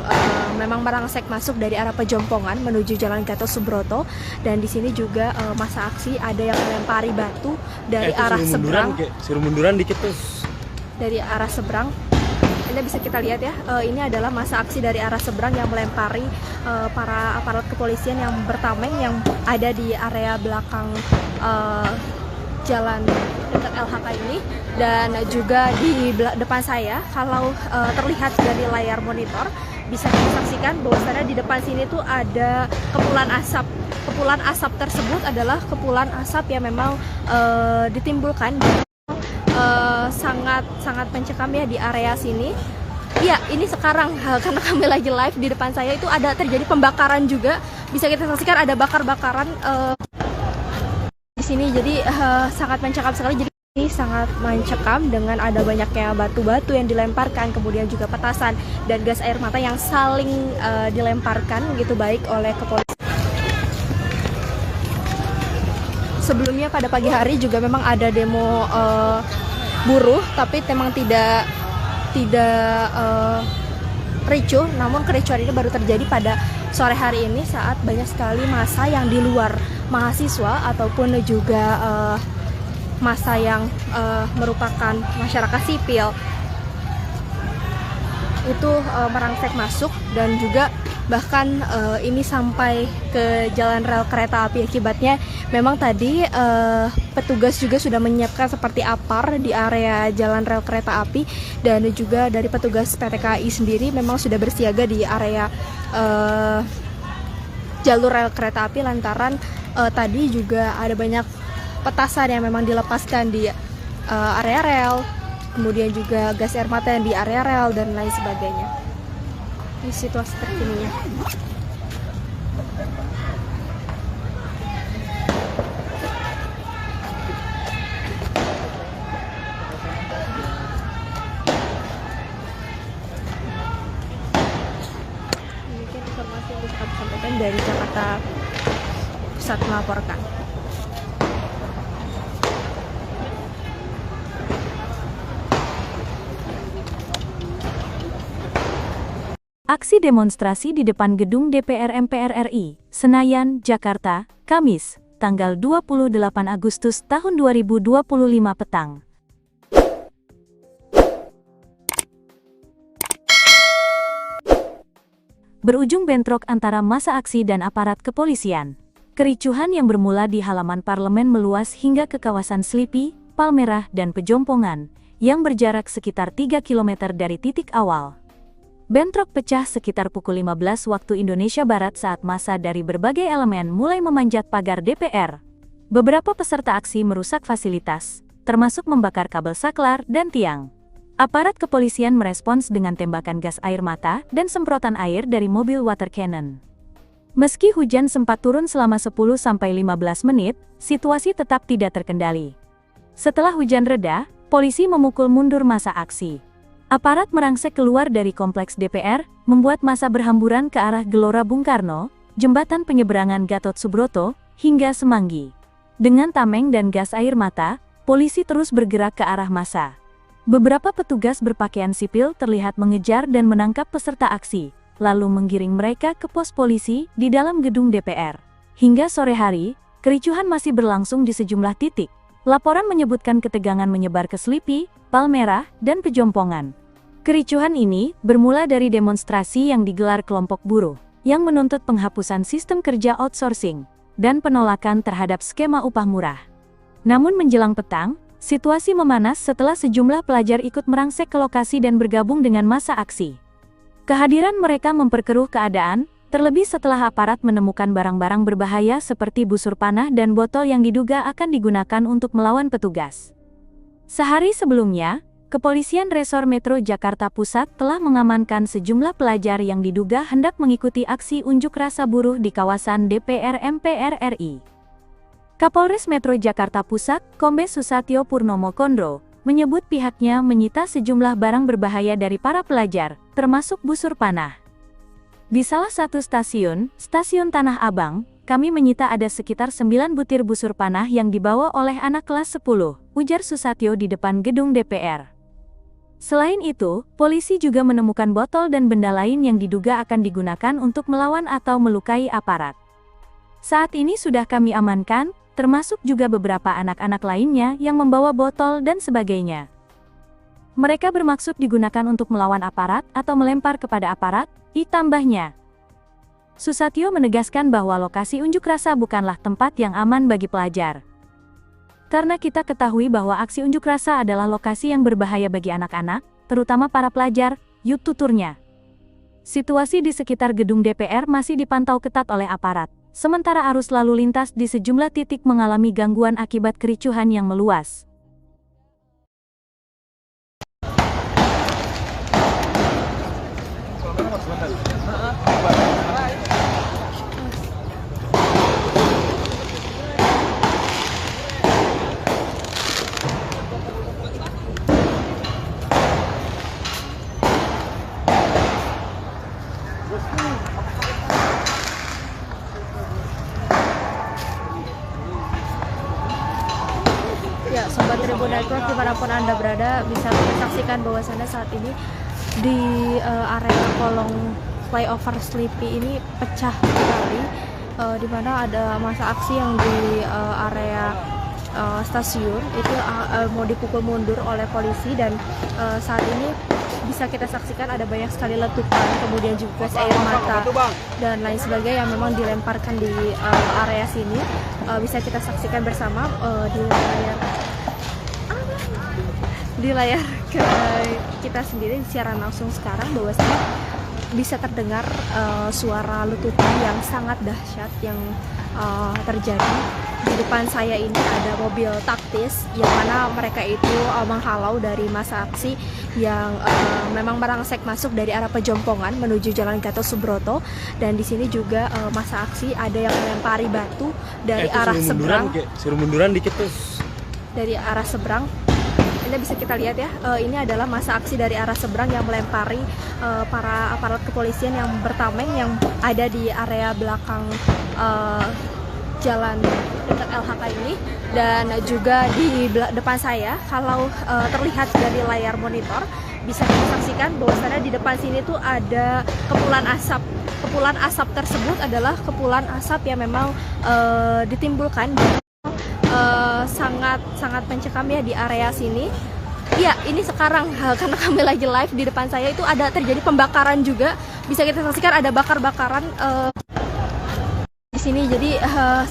memang merangsek masuk dari arah Pejompongan menuju Jalan Gatot Subroto, dan di sini juga massa aksi ada yang melempari batu dari arah seberang. Suruh munduran dikit tuh. Dari arah seberang. Ini bisa kita lihat ya, ini adalah massa aksi dari arah seberang yang melempari para aparat kepolisian yang bertameng yang ada di area belakang jalan dekat LHK ini. Dan juga di depan saya, kalau terlihat dari layar monitor, bisa kita saksikan bahwasannya di depan sini tuh ada kepulan asap. Kepulan asap tersebut adalah kepulan asap yang memang ditimbulkan sangat mencekam ya di area sini. Ya, ini sekarang karena kami lagi live, di depan saya itu ada terjadi pembakaran juga. Bisa kita saksikan ada bakar-bakaran di sini. Jadi sangat mencekam sekali. Jadi ini sangat mencekam dengan ada banyaknya batu-batu yang dilemparkan, kemudian juga petasan dan gas air mata yang saling dilemparkan gitu baik oleh kepolisian. Sebelumnya pada pagi hari juga memang ada demo buruh, tapi memang tidak ricuh. Namun kericuhan ini baru terjadi pada sore hari ini saat banyak sekali massa yang di luar mahasiswa ataupun juga massa yang merupakan masyarakat sipil itu merangsek masuk, dan juga bahkan ini sampai ke jalan rel kereta api. Akibatnya memang tadi petugas juga sudah menyiapkan seperti APAR di area jalan rel kereta api, dan juga dari petugas PT KAI sendiri memang sudah bersiaga di area jalur rel kereta api, lantaran tadi juga ada banyak petasan yang memang dilepaskan di area rel, kemudian juga gas air mata yang di area rel dan lain sebagainya. Ini situasi terkininya. Demikian informasi yang bisa kami sampaikan dari Jakarta Pusat melaporkan. Aksi demonstrasi di depan gedung DPR MPR RI, Senayan, Jakarta, Kamis, tanggal 28 Agustus tahun 2025 petang. Berujung bentrok antara massa aksi dan aparat kepolisian. Kericuhan yang bermula di halaman parlemen meluas hingga ke kawasan Slipi, Palmerah, dan Pejompongan, yang berjarak sekitar 3 km dari titik awal. Bentrok pecah sekitar pukul 15 waktu Indonesia Barat saat massa dari berbagai elemen mulai memanjat pagar DPR. Beberapa peserta aksi merusak fasilitas, termasuk membakar kabel saklar dan tiang. Aparat kepolisian merespons dengan tembakan gas air mata dan semprotan air dari mobil water cannon. Meski hujan sempat turun selama 10-15 menit, situasi tetap tidak terkendali. Setelah hujan reda, polisi memukul mundur massa aksi. Aparat merangsek keluar dari kompleks DPR, membuat massa berhamburan ke arah Gelora Bung Karno, jembatan penyeberangan Gatot Subroto, hingga Semanggi. Dengan tameng dan gas air mata, polisi terus bergerak ke arah massa. Beberapa petugas berpakaian sipil terlihat mengejar dan menangkap peserta aksi, lalu menggiring mereka ke pos polisi di dalam gedung DPR. Hingga sore hari, kericuhan masih berlangsung di sejumlah titik. Laporan menyebutkan ketegangan menyebar ke Slipi, Palmerah, dan Pejompongan. Kericuhan ini bermula dari demonstrasi yang digelar kelompok buruh, yang menuntut penghapusan sistem kerja outsourcing, dan penolakan terhadap skema upah murah. Namun menjelang petang, situasi memanas setelah sejumlah pelajar ikut merangsek ke lokasi dan bergabung dengan massa aksi. Kehadiran mereka memperkeruh keadaan, terlebih setelah aparat menemukan barang-barang berbahaya seperti busur panah dan botol yang diduga akan digunakan untuk melawan petugas. Sehari sebelumnya, Kepolisian Resor Metro Jakarta Pusat telah mengamankan sejumlah pelajar yang diduga hendak mengikuti aksi unjuk rasa buruh di kawasan DPR MPR RI. Kapolres Metro Jakarta Pusat, Kombes Susatyo Purnomo Kondro, menyebut pihaknya menyita sejumlah barang berbahaya dari para pelajar, termasuk busur panah. Di salah satu stasiun Tanah Abang, kami menyita ada sekitar 9 butir busur panah yang dibawa oleh anak kelas 10, ujar Susatyo di depan gedung DPR. Selain itu, polisi juga menemukan botol dan benda lain yang diduga akan digunakan untuk melawan atau melukai aparat. Saat ini sudah kami amankan, termasuk juga beberapa anak-anak lainnya yang membawa botol dan sebagainya. Mereka bermaksud digunakan untuk melawan aparat atau melempar kepada aparat, ditambahnya. Susatyo menegaskan bahwa lokasi unjuk rasa bukanlah tempat yang aman bagi pelajar. Karena kita ketahui bahwa aksi unjuk rasa adalah lokasi yang berbahaya bagi anak-anak, terutama para pelajar, yuk tuturnya. Situasi di sekitar gedung DPR masih dipantau ketat oleh aparat. Sementara arus lalu lintas di sejumlah titik mengalami gangguan akibat kericuhan yang meluas. Ya, Sobat Tribun Network dimanapun Anda berada bisa saksikan bahwasannya saat ini di area kolong flyover Slipi ini pecah sekali, di mana ada massa aksi yang di area stasiun itu mau dipukul mundur oleh polisi dan saat ini bisa kita saksikan ada banyak sekali letupan, kemudian juga gas air mata dan lain sebagainya yang memang dilemparkan di area sini. Bisa kita saksikan bersama di layar kita sendiri siaran langsung sekarang, bahwasanya bisa terdengar suara letupan yang sangat dahsyat yang terjadi. Di depan saya ini ada mobil taktis yang mana mereka itu menghalau dari massa aksi yang memang merangsek masuk dari arah Pejompongan menuju Jalan Gatot Subroto, dan di sini juga massa aksi ada yang melempari batu dari arah seberang. Suruh munduran dikit tuh. Dari arah seberang. Ini bisa kita lihat ya, ini adalah massa aksi dari arah seberang yang melempari para aparat kepolisian yang bertameng yang ada di area belakang jalan dekat LHK ini. Dan juga di depan saya, kalau terlihat dari layar monitor, bisa kita saksikan bahwasannya di depan sini tuh ada kepulan asap. Kepulan asap tersebut adalah kepulan asap yang memang ditimbulkan sangat mencekam ya di area sini. Ya, ini sekarang karena kami lagi live di depan saya itu ada terjadi pembakaran juga. Bisa kita saksikan ada bakar-bakaran di sini. Jadi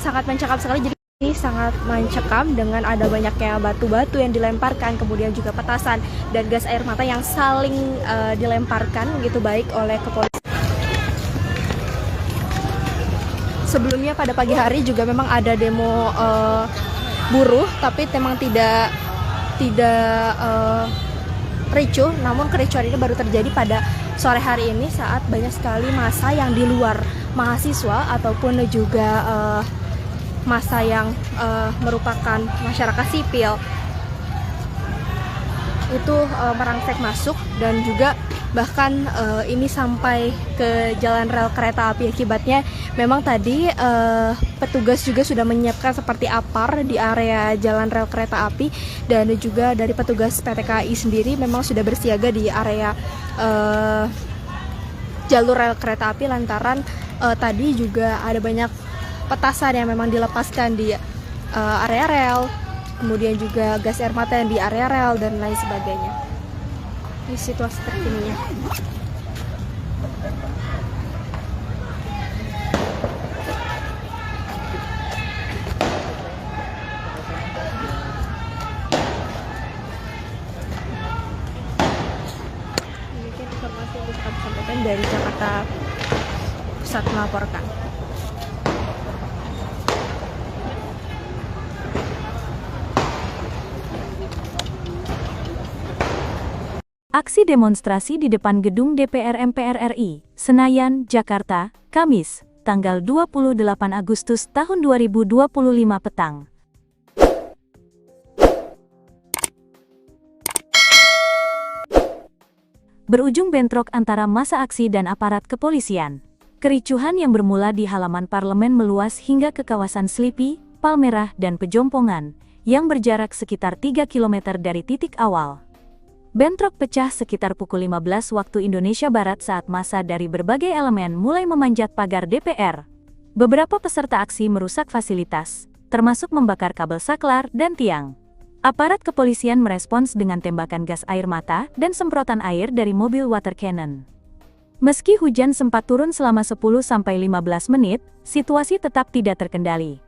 sangat mencekam sekali. Jadi ini sangat mencekam dengan ada banyaknya batu-batu yang dilemparkan, kemudian juga petasan dan gas air mata yang saling dilemparkan gitu baik oleh kepolisian. Sebelumnya pada pagi hari juga memang ada demo buruh, tapi memang tidak ricuh, namun kericuhan ini baru terjadi pada sore hari ini saat banyak sekali massa yang di luar mahasiswa ataupun juga massa yang merupakan masyarakat sipil itu merangsek masuk dan juga bahkan ini sampai ke jalan rel kereta api. Akibatnya memang tadi petugas juga sudah menyiapkan seperti APAR di area jalan rel kereta api, dan juga dari petugas PT KAI sendiri memang sudah bersiaga di area jalur rel kereta api lantaran tadi juga ada banyak petasan yang memang dilepaskan di area rel, kemudian juga gas air mata yang di area rel dan lain sebagainya. Ini situasi terkininya. Demikian informasi yang bisa kami sampaikan dari Jakarta Pusat melaporkan. Aksi demonstrasi di depan gedung DPR MPR RI, Senayan, Jakarta, Kamis, tanggal 28 Agustus tahun 2025 petang. Berujung bentrok antara massa aksi dan aparat kepolisian. Kericuhan yang bermula di halaman parlemen meluas hingga ke kawasan Slipi, Palmerah, dan Pejompongan, yang berjarak sekitar 3 km dari titik awal. Bentrok pecah sekitar pukul 15 waktu Indonesia Barat saat massa dari berbagai elemen mulai memanjat pagar DPR. Beberapa peserta aksi merusak fasilitas, termasuk membakar kabel saklar dan tiang. Aparat kepolisian merespons dengan tembakan gas air mata dan semprotan air dari mobil water cannon. Meski hujan sempat turun selama 10-15 menit, situasi tetap tidak terkendali.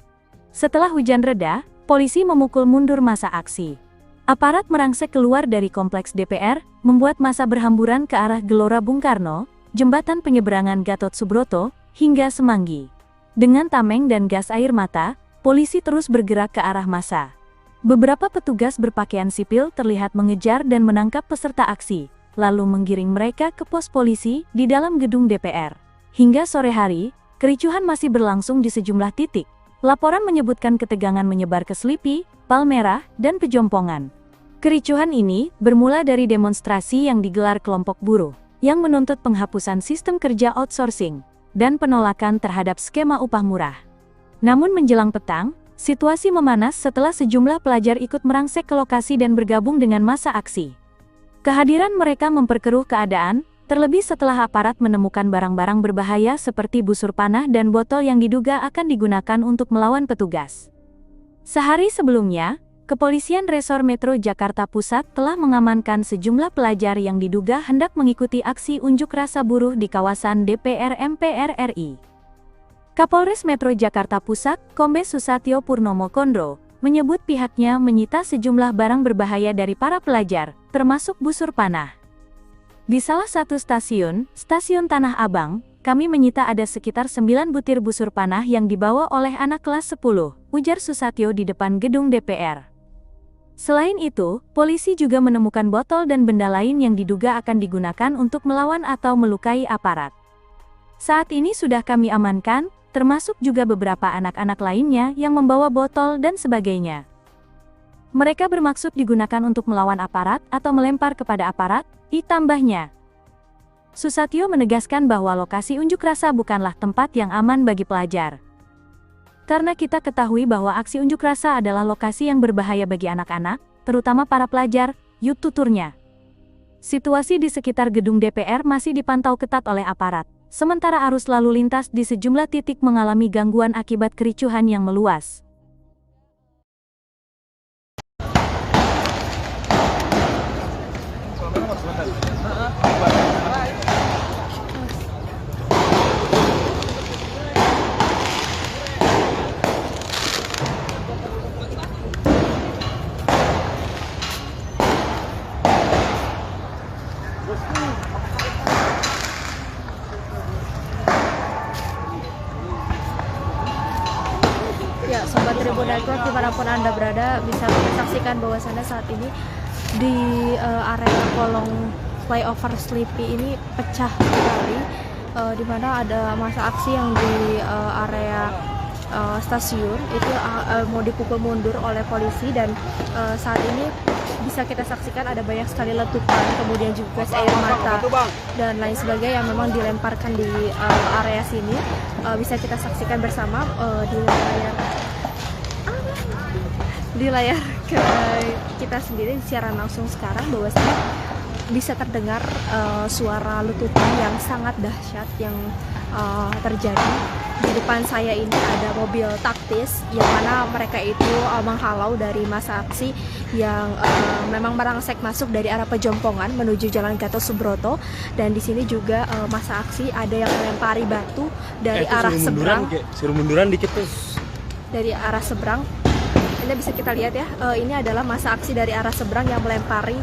Setelah hujan reda, polisi memukul mundur massa aksi. Aparat merangsek keluar dari kompleks DPR, membuat massa berhamburan ke arah Gelora Bung Karno, Jembatan Penyeberangan Gatot Subroto, hingga Semanggi. Dengan tameng dan gas air mata, polisi terus bergerak ke arah massa. Beberapa petugas berpakaian sipil terlihat mengejar dan menangkap peserta aksi, lalu menggiring mereka ke pos polisi di dalam gedung DPR. Hingga sore hari, kericuhan masih berlangsung di sejumlah titik. Laporan menyebutkan ketegangan menyebar ke Slipi, Palmerah, dan Pejompongan. Kericuhan ini bermula dari demonstrasi yang digelar kelompok buruh, yang menuntut penghapusan sistem kerja outsourcing, dan penolakan terhadap skema upah murah. Namun menjelang petang, situasi memanas setelah sejumlah pelajar ikut merangsek ke lokasi dan bergabung dengan massa aksi. Kehadiran mereka memperkeruh keadaan, terlebih setelah aparat menemukan barang-barang berbahaya seperti busur panah dan botol yang diduga akan digunakan untuk melawan petugas. Sehari sebelumnya, Kepolisian Resor Metro Jakarta Pusat telah mengamankan sejumlah pelajar yang diduga hendak mengikuti aksi unjuk rasa buruh di kawasan DPR MPR RI. Kapolres Metro Jakarta Pusat, Kombes Susatyo Purnomo Kondro, menyebut pihaknya menyita sejumlah barang berbahaya dari para pelajar, termasuk busur panah. Di salah satu stasiun Tanah Abang, kami menyita ada sekitar 9 butir busur panah yang dibawa oleh anak kelas 10, ujar Susatyo di depan gedung DPR. Selain itu, polisi juga menemukan botol dan benda lain yang diduga akan digunakan untuk melawan atau melukai aparat. Saat ini sudah kami amankan, termasuk juga beberapa anak-anak lainnya yang membawa botol dan sebagainya. Mereka bermaksud digunakan untuk melawan aparat atau melempar kepada aparat, ditambahnya. Susatyo menegaskan bahwa lokasi unjuk rasa bukanlah tempat yang aman bagi pelajar. Karena kita ketahui bahwa aksi unjuk rasa adalah lokasi yang berbahaya bagi anak-anak, terutama para pelajar, tuturnya. Situasi di sekitar gedung DPR masih dipantau ketat oleh aparat, sementara arus lalu lintas di sejumlah titik mengalami gangguan akibat kericuhan yang meluas. Ya, Sobat Tribun Network dimanapun Anda berada bisa saksikan bahwasannya saat ini di area kolong flyover Sleepy ini pecah sekali, di mana ada massa aksi yang di area stasiun itu mau dipukul mundur oleh polisi, dan saat ini bisa kita saksikan ada banyak sekali letupan, kemudian juga gas air mata dan lain sebagainya yang memang dilemparkan di area sini. Bisa kita saksikan bersama di layar kita sendiri siaran langsung sekarang, bahwasanya bisa terdengar suara letupan yang sangat dahsyat yang terjadi. Di depan saya ini ada mobil taktis yang mana mereka itu menghalau dari massa aksi yang memang merangsek masuk dari arah Pejompongan menuju Jalan Gatot Subroto, dan di sini juga massa aksi ada yang melempari batu dari arah seberang. Suruh munduran dikit tuh. Dari arah seberang. Ini bisa kita lihat ya, ini adalah massa aksi dari arah seberang yang melempari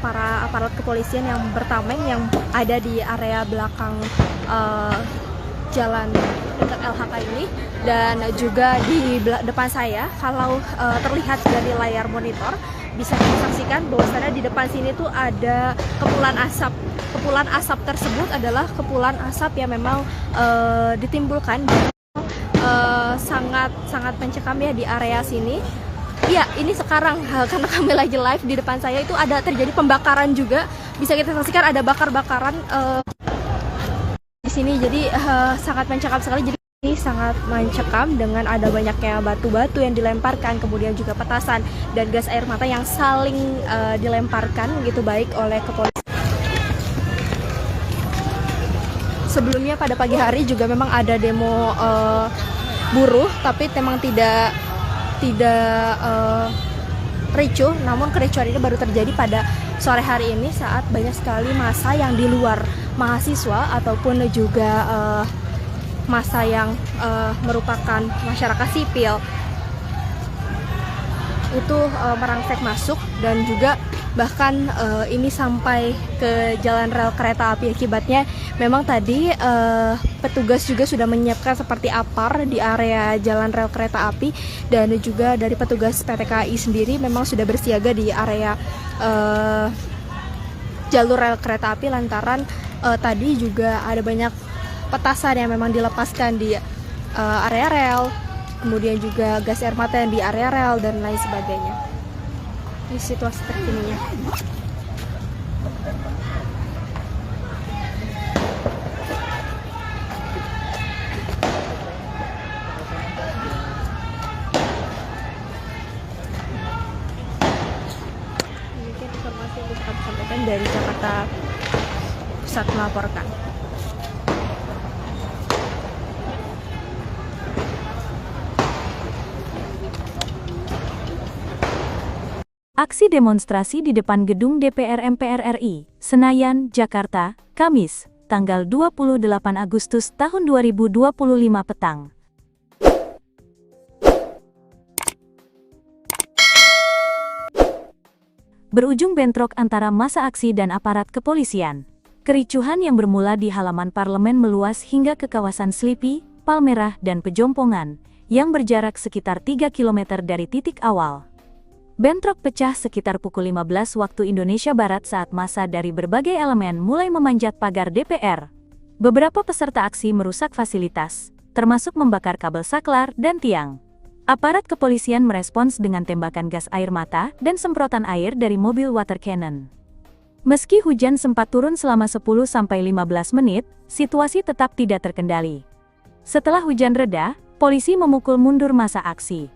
para aparat kepolisian yang bertameng yang ada di area belakang jalan dekat LHK ini, dan juga di depan saya kalau terlihat dari layar monitor bisa kita saksikan bahwasannya di depan sini tuh ada kepulan asap. Kepulan asap tersebut adalah kepulan asap yang memang ditimbulkan sangat mencekam ya di area sini. Iya, ini sekarang karena kami lagi live di depan saya itu ada terjadi pembakaran juga. Bisa kita saksikan ada bakar-bakaran di sini. Jadi sangat mencekam sekali. Jadi ini sangat mencekam dengan ada banyaknya batu-batu yang dilemparkan, kemudian juga petasan dan gas air mata yang saling dilemparkan gitu baik oleh kepolisian. Sebelumnya pada pagi hari juga memang ada demo buruh, tapi memang tidak ricuh, namun kericuhan ini baru terjadi pada sore hari ini saat banyak sekali massa yang di luar mahasiswa ataupun juga massa yang merupakan masyarakat sipil itu merangsek masuk, dan juga bahkan ini sampai ke jalan rel kereta api. Akibatnya memang tadi petugas juga sudah menyiapkan seperti APAR di area jalan rel kereta api, dan juga dari petugas PT KAI sendiri memang sudah bersiaga di area jalur rel kereta api lantaran tadi juga ada banyak petasan yang memang dilepaskan di area rel, kemudian juga gas air mata yang di area rel dan lain sebagainya. Ini situasi terkininya. Demikian informasi yang bisa kami sampaikan dari Jakarta Pusat melaporkan. Aksi demonstrasi di depan gedung DPR MPR RI, Senayan, Jakarta, Kamis, tanggal 28 Agustus tahun 2025 petang. Berujung bentrok antara massa aksi dan aparat kepolisian. Kericuhan yang bermula di halaman parlemen meluas hingga ke kawasan Sleepy, Palmerah, dan Pejompongan, yang berjarak sekitar 3 km dari titik awal. Bentrok pecah sekitar pukul 15 waktu Indonesia Barat saat massa dari berbagai elemen mulai memanjat pagar DPR. Beberapa peserta aksi merusak fasilitas, termasuk membakar kabel saklar dan tiang. Aparat kepolisian merespons dengan tembakan gas air mata dan semprotan air dari mobil water cannon. Meski hujan sempat turun selama 10-15 menit, situasi tetap tidak terkendali. Setelah hujan reda, polisi memukul mundur massa aksi.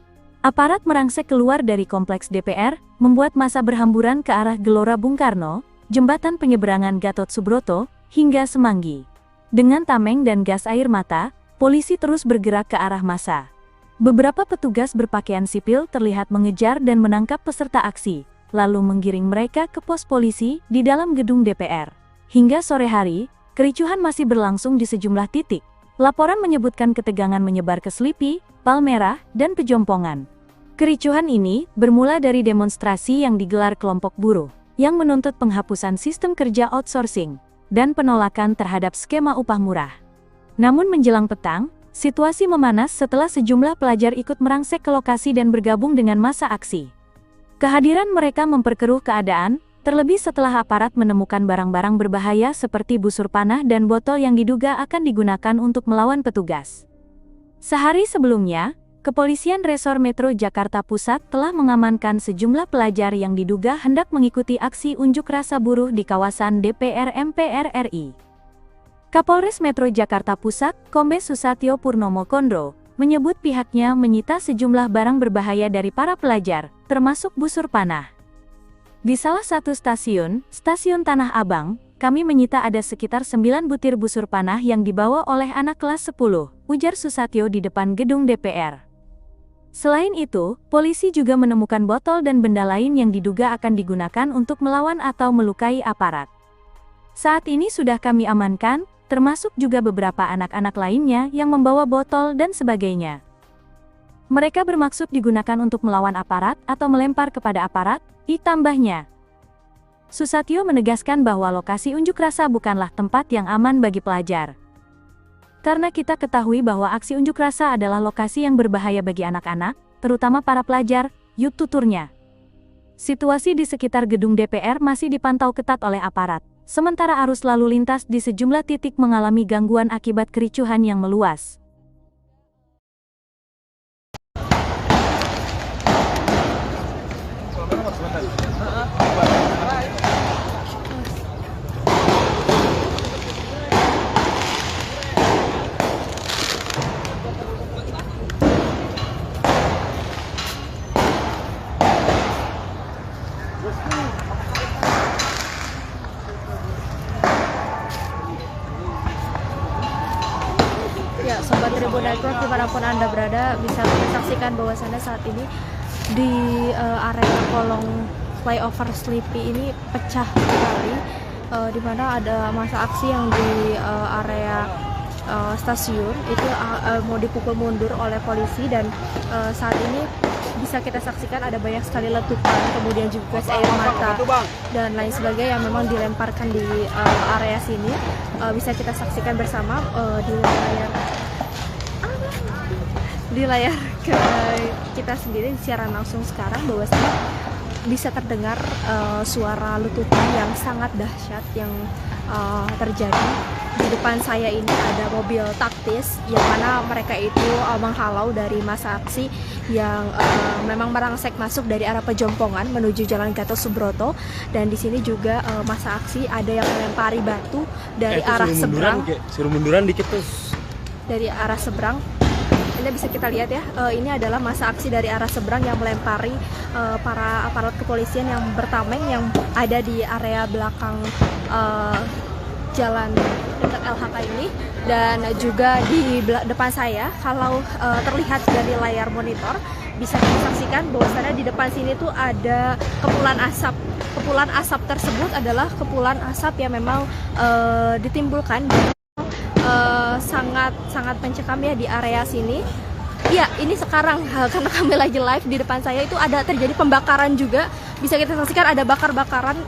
Aparat merangsek keluar dari kompleks DPR, membuat massa berhamburan ke arah Gelora Bung Karno, Jembatan Penyeberangan Gatot Subroto, hingga Semanggi. Dengan tameng dan gas air mata, polisi terus bergerak ke arah massa. Beberapa petugas berpakaian sipil terlihat mengejar dan menangkap peserta aksi, lalu menggiring mereka ke pos polisi di dalam gedung DPR. Hingga sore hari, kericuhan masih berlangsung di sejumlah titik. Laporan menyebutkan ketegangan menyebar ke Slipi, Palmerah, dan Pejompongan. Kericuhan ini bermula dari demonstrasi yang digelar kelompok buruh, yang menuntut penghapusan sistem kerja outsourcing, dan penolakan terhadap skema upah murah. Namun menjelang petang, situasi memanas setelah sejumlah pelajar ikut merangsek ke lokasi dan bergabung dengan massa aksi. Kehadiran mereka memperkeruh keadaan, terlebih setelah aparat menemukan barang-barang berbahaya seperti busur panah dan botol yang diduga akan digunakan untuk melawan petugas. Sehari sebelumnya, Kepolisian Resor Metro Jakarta Pusat telah mengamankan sejumlah pelajar yang diduga hendak mengikuti aksi unjuk rasa buruh di kawasan DPR MPR RI. Kapolres Metro Jakarta Pusat, Kombes Susatyo Purnomo Kondro, menyebut pihaknya menyita sejumlah barang berbahaya dari para pelajar, termasuk busur panah. Di salah satu stasiun Tanah Abang, kami menyita ada sekitar 9 butir busur panah yang dibawa oleh anak kelas 10, ujar Susatyo di depan gedung DPR. Selain itu, polisi juga menemukan botol dan benda lain yang diduga akan digunakan untuk melawan atau melukai aparat. Saat ini sudah kami amankan, termasuk juga beberapa anak-anak lainnya yang membawa botol dan sebagainya. Mereka bermaksud digunakan untuk melawan aparat atau melempar kepada aparat, tambahnya. Susatyo menegaskan bahwa lokasi unjuk rasa bukanlah tempat yang aman bagi pelajar. Karena kita ketahui bahwa aksi unjuk rasa adalah lokasi yang berbahaya bagi anak-anak, terutama para pelajar, tuturnya. Situasi di sekitar gedung DPR masih dipantau ketat oleh aparat, sementara arus lalu lintas di sejumlah titik mengalami gangguan akibat kericuhan yang meluas. Ya, Sobat Tribun Network dimanapun Anda berada, bisa saksikan bahwasannya saat ini di area kolong flyover Slipi ini pecah sekali, di mana ada massa aksi yang di area stasiun itu mau dipukul mundur oleh polisi, dan saat ini bisa kita saksikan ada banyak sekali letupan, kemudian juga gas air mata dan lain sebagainya yang memang dilemparkan di area sini. Bisa kita saksikan bersama di layar kita sendiri siaran langsung sekarang, bahwasanya bisa terdengar suara letupan yang sangat dahsyat yang terjadi. Di depan saya ini ada mobil taktis yang mana mereka itu menghalau dari massa aksi yang memang merangsek masuk dari arah Pejompongan menuju Jalan Gatot Subroto, dan di sini juga massa aksi ada yang melempari batu dari arah seberang. Suruh munduran dikit tuh. Dari arah seberang. Ini bisa kita lihat ya, ini adalah massa aksi dari arah seberang yang melempari para aparat kepolisian yang bertameng yang ada di area belakang jalan dekat LHK ini. Dan juga di depan saya, kalau terlihat dari layar monitor, bisa kita saksikan bahwasannya di depan sini tuh ada kepulan asap. Kepulan asap tersebut adalah kepulan asap yang memang ditimbulkan sangat mencekam ya di area sini. Ya, ini sekarang karena kami lagi live, di depan saya itu ada terjadi pembakaran juga. Bisa kita saksikan ada bakar-bakaran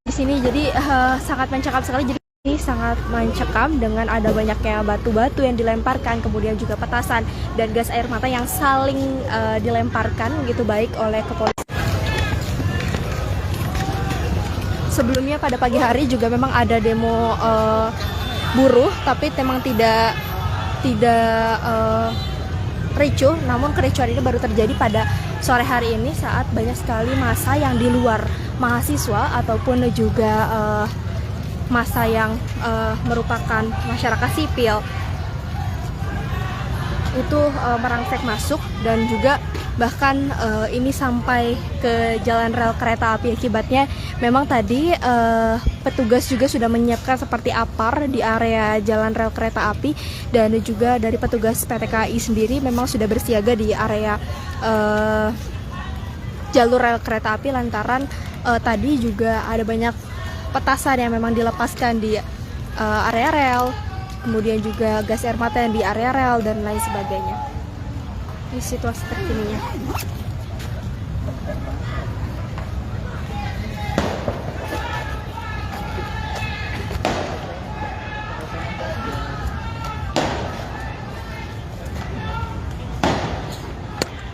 di sini. Jadi sangat mencekam sekali. Jadi ini sangat mencekam dengan ada banyaknya batu-batu yang dilemparkan, kemudian juga petasan dan gas air mata yang saling dilemparkan gitu, baik oleh kepolisian. Sebelumnya pada pagi hari juga memang ada demo buruh, tapi memang tidak ricuh. Namun kericuhan ini baru terjadi pada sore hari ini saat banyak sekali massa yang di luar mahasiswa ataupun juga massa yang merupakan masyarakat sipil itu merangsek masuk dan juga bahkan ini sampai ke jalan rel kereta api. Akibatnya memang tadi petugas juga sudah menyiapkan seperti APAR di area jalan rel kereta api, dan juga dari petugas PT KAI sendiri memang sudah bersiaga di area jalur rel kereta api lantaran tadi juga ada banyak petasan yang memang dilepaskan di area rel, kemudian juga gas air mata yang di area rel dan lain sebagainya. Ini situasi terkininya.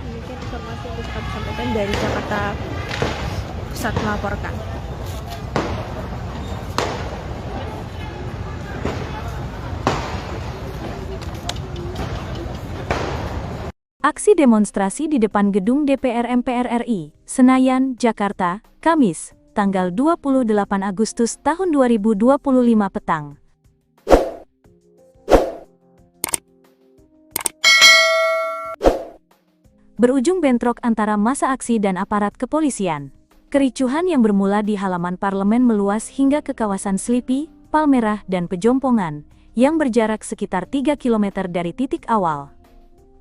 Mungkin informasi yang bisa kami sampaikan dari Jakarta Pusat melaporkan. Aksi demonstrasi di depan gedung DPR MPR RI, Senayan, Jakarta, Kamis, tanggal 28 Agustus tahun 2025 petang. Berujung bentrok antara massa aksi dan aparat kepolisian. Kericuhan yang bermula di halaman parlemen meluas hingga ke kawasan Slipi, Palmerah, dan Pejompongan, yang berjarak sekitar 3 km dari titik awal.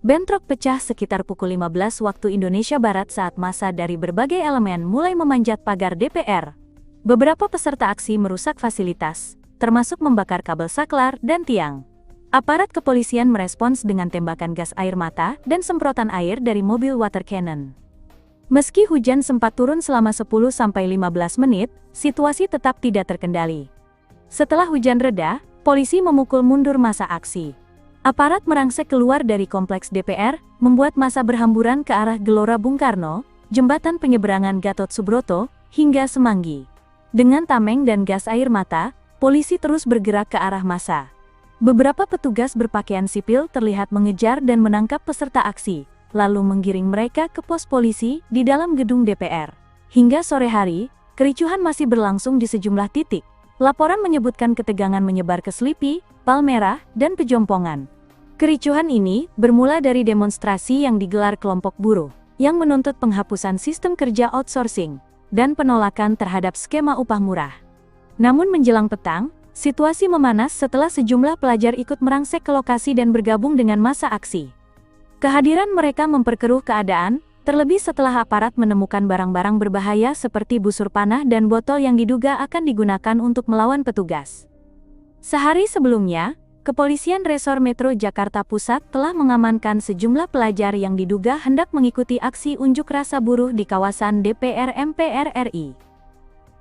Bentrok pecah sekitar pukul 15 waktu Indonesia Barat saat massa dari berbagai elemen mulai memanjat pagar DPR. Beberapa peserta aksi merusak fasilitas, termasuk membakar kabel saklar dan tiang. Aparat kepolisian merespons dengan tembakan gas air mata dan semprotan air dari mobil water cannon. Meski hujan sempat turun selama 10-15 menit, situasi tetap tidak terkendali. Setelah hujan reda, polisi memukul mundur massa aksi. Aparat merangsek keluar dari kompleks DPR, membuat massa berhamburan ke arah Gelora Bung Karno, jembatan penyeberangan Gatot Subroto, hingga Semanggi. Dengan tameng dan gas air mata, polisi terus bergerak ke arah massa. Beberapa petugas berpakaian sipil terlihat mengejar dan menangkap peserta aksi, lalu menggiring mereka ke pos polisi di dalam gedung DPR. Hingga sore hari, kericuhan masih berlangsung di sejumlah titik. Laporan menyebutkan ketegangan menyebar ke Slipi, Palmerah, dan Pejompongan. Kericuhan ini bermula dari demonstrasi yang digelar kelompok buruh, yang menuntut penghapusan sistem kerja outsourcing, dan penolakan terhadap skema upah murah. Namun menjelang petang, situasi memanas setelah sejumlah pelajar ikut merangsek ke lokasi dan bergabung dengan massa aksi. Kehadiran mereka memperkeruh keadaan, terlebih setelah aparat menemukan barang-barang berbahaya seperti busur panah dan botol yang diduga akan digunakan untuk melawan petugas. Sehari sebelumnya, Kepolisian Resor Metro Jakarta Pusat telah mengamankan sejumlah pelajar yang diduga hendak mengikuti aksi unjuk rasa buruh di kawasan DPR MPR RI.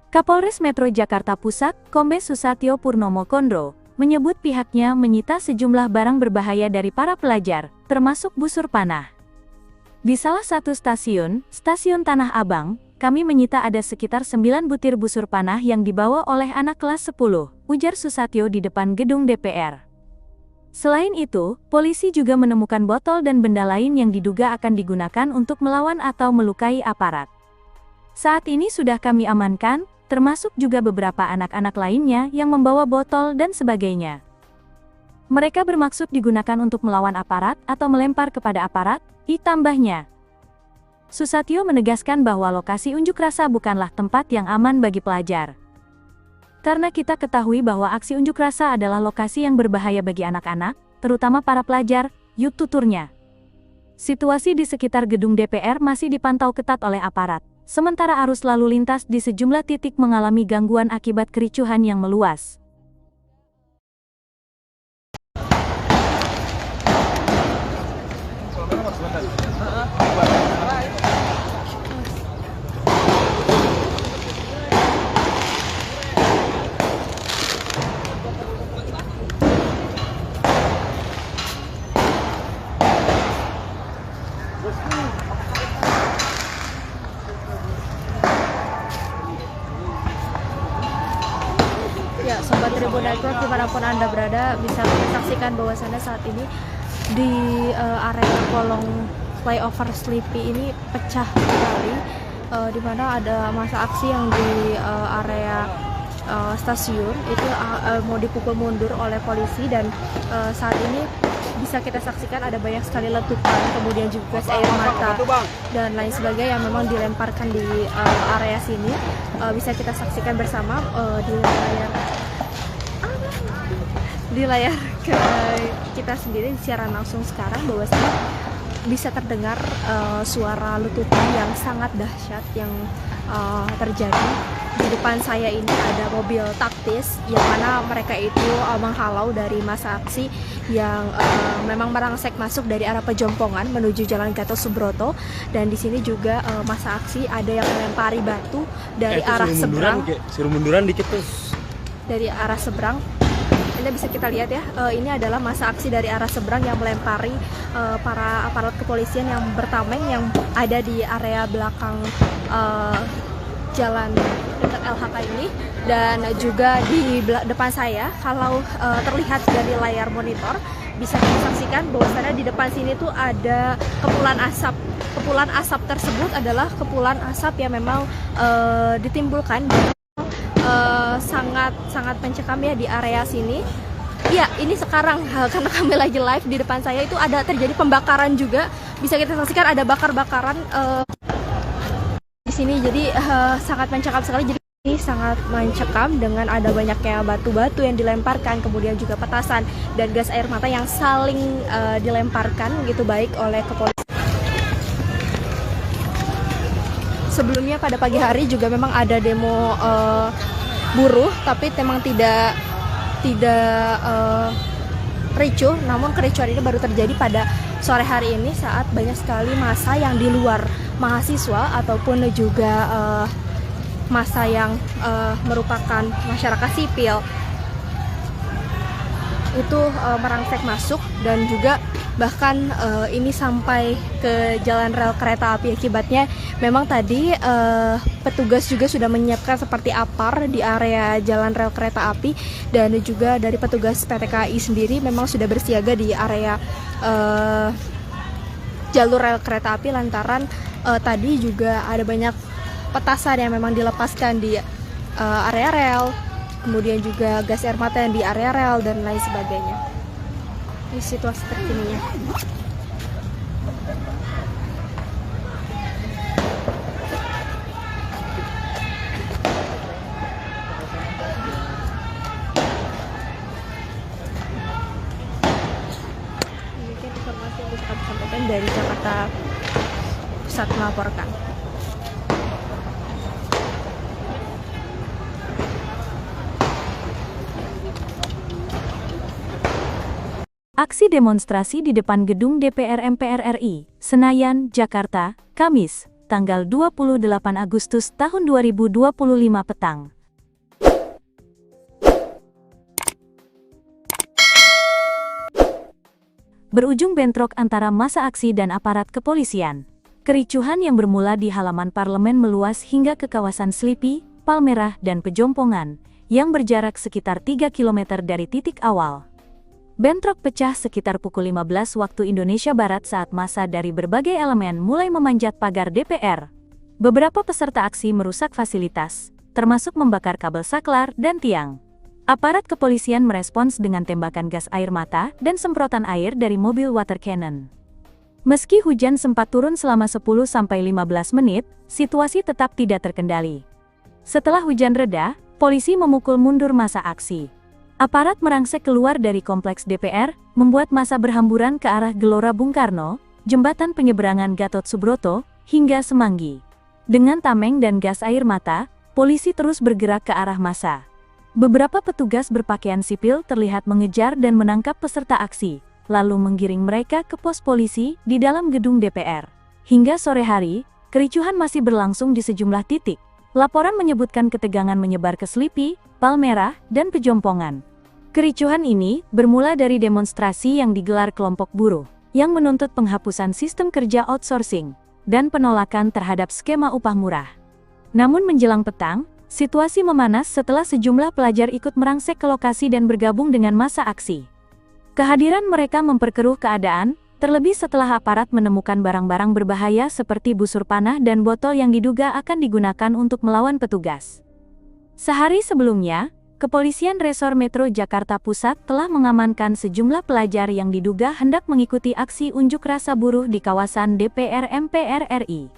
Kapolres Metro Jakarta Pusat, Kombes Susatyo Purnomo Kondro, menyebut pihaknya menyita sejumlah barang berbahaya dari para pelajar, termasuk busur panah. Di salah satu stasiun Tanah Abang, kami menyita ada sekitar 9 butir busur panah yang dibawa oleh anak kelas 10, ujar Susatyo di depan gedung DPR. Selain itu, polisi juga menemukan botol dan benda lain yang diduga akan digunakan untuk melawan atau melukai aparat. Saat ini sudah kami amankan, termasuk juga beberapa anak-anak lainnya yang membawa botol dan sebagainya. Mereka bermaksud digunakan untuk melawan aparat atau melempar kepada aparat, ditambahnya. Susatyo menegaskan bahwa lokasi unjuk rasa bukanlah tempat yang aman bagi pelajar. Karena kita ketahui bahwa aksi unjuk rasa adalah lokasi yang berbahaya bagi anak-anak, terutama para pelajar, yuk tuturnya. Situasi di sekitar gedung DPR masih dipantau ketat oleh aparat, sementara arus lalu lintas di sejumlah titik mengalami gangguan akibat kericuhan yang meluas. Ya, Sobat Tribun Network dimanapun Anda berada bisa saksikan bahwasannya saat ini di area kolong flyover Slipi ini pecah kembali, di mana ada massa aksi yang di area stasiun itu mau dipukul mundur oleh polisi, dan saat ini bisa kita saksikan ada banyak sekali letupan, kemudian juga gas air mata dan lain sebagainya yang memang dilemparkan di area sini. Bisa kita saksikan bersama di layar kita sendiri siaran langsung sekarang, bahwasanya bisa terdengar suara letupan yang sangat dahsyat yang terjadi. Di depan saya ini ada mobil taktis yang mana mereka itu menghalau dari massa aksi yang memang merangsek masuk dari arah Pejompongan menuju Jalan Gatot Subroto, dan di sini juga massa aksi ada yang melempari batu dari arah seberang. Suruh munduran dikit tuh. Dari arah seberang. Ini bisa kita lihat ya, ini adalah massa aksi dari arah seberang yang melempari para aparat kepolisian yang bertameng yang ada di area belakang jalan dekat LHK ini. Dan juga di depan saya, kalau terlihat dari layar monitor, bisa kita saksikan bahwasannya di depan sini tuh ada kepulan asap. Kepulan asap tersebut adalah kepulan asap yang memang ditimbulkan sangat mencekam ya di area sini. Ya, ini sekarang karena kami lagi live, di depan saya itu ada terjadi pembakaran juga. Bisa kita saksikan ada bakar-bakaran di sini. Jadi sangat mencekam sekali. Jadi ini sangat mencekam dengan ada banyaknya batu-batu yang dilemparkan, kemudian juga petasan dan gas air mata yang saling dilemparkan gitu baik oleh kepolisian. Sebelumnya pada pagi hari juga memang ada demo buruh, tapi memang tidak ricuh. Namun kericuhan ini baru terjadi pada sore hari ini saat banyak sekali massa yang di luar mahasiswa ataupun juga massa yang merupakan masyarakat sipil itu merangsek masuk, dan juga bahkan ini sampai ke jalan rel kereta api. Akibatnya memang tadi petugas juga sudah menyiapkan seperti APAR di area jalan rel kereta api, dan juga dari petugas PT KAI sendiri memang sudah bersiaga di area jalur rel kereta api, lantaran tadi juga ada banyak petasan yang memang dilepaskan di area rel, kemudian juga gas air mata yang di area rel dan lain sebagainya. Ini situasi terkininya. Demikian informasi yang bisa kami sampaikan dari Jakarta Pusat melaporkan. Aksi demonstrasi di depan gedung DPR MPR RI, Senayan, Jakarta, Kamis, tanggal 28 Agustus tahun 2025 petang. Berujung bentrok antara massa aksi dan aparat kepolisian. Kericuhan yang bermula di halaman parlemen meluas hingga ke kawasan Slipi, Palmerah, dan Pejompongan, yang berjarak sekitar 3 km dari titik awal. Bentrok pecah sekitar pukul 15 waktu Indonesia Barat saat massa dari berbagai elemen mulai memanjat pagar DPR. Beberapa peserta aksi merusak fasilitas, termasuk membakar kabel saklar dan tiang. Aparat kepolisian merespons dengan tembakan gas air mata dan semprotan air dari mobil water cannon. Meski hujan sempat turun selama 10-15 menit, situasi tetap tidak terkendali. Setelah hujan reda, polisi memukul mundur massa aksi. Aparat merangsek keluar dari kompleks DPR, membuat massa berhamburan ke arah Gelora Bung Karno, jembatan penyeberangan Gatot Subroto, hingga Semanggi. Dengan tameng dan gas air mata, polisi terus bergerak ke arah massa. Beberapa petugas berpakaian sipil terlihat mengejar dan menangkap peserta aksi, lalu menggiring mereka ke pos polisi di dalam gedung DPR. Hingga sore hari, kericuhan masih berlangsung di sejumlah titik. Laporan menyebutkan ketegangan menyebar ke Slipi, Palmerah, dan Pejompongan. Kericuhan ini bermula dari demonstrasi yang digelar kelompok buruh, yang menuntut penghapusan sistem kerja outsourcing, dan penolakan terhadap skema upah murah. Namun menjelang petang, situasi memanas setelah sejumlah pelajar ikut merangsek ke lokasi dan bergabung dengan massa aksi. Kehadiran mereka memperkeruh keadaan, terlebih setelah aparat menemukan barang-barang berbahaya seperti busur panah dan botol yang diduga akan digunakan untuk melawan petugas. Sehari sebelumnya, Kepolisian Resor Metro Jakarta Pusat telah mengamankan sejumlah pelajar yang diduga hendak mengikuti aksi unjuk rasa buruh di kawasan DPR MPR RI.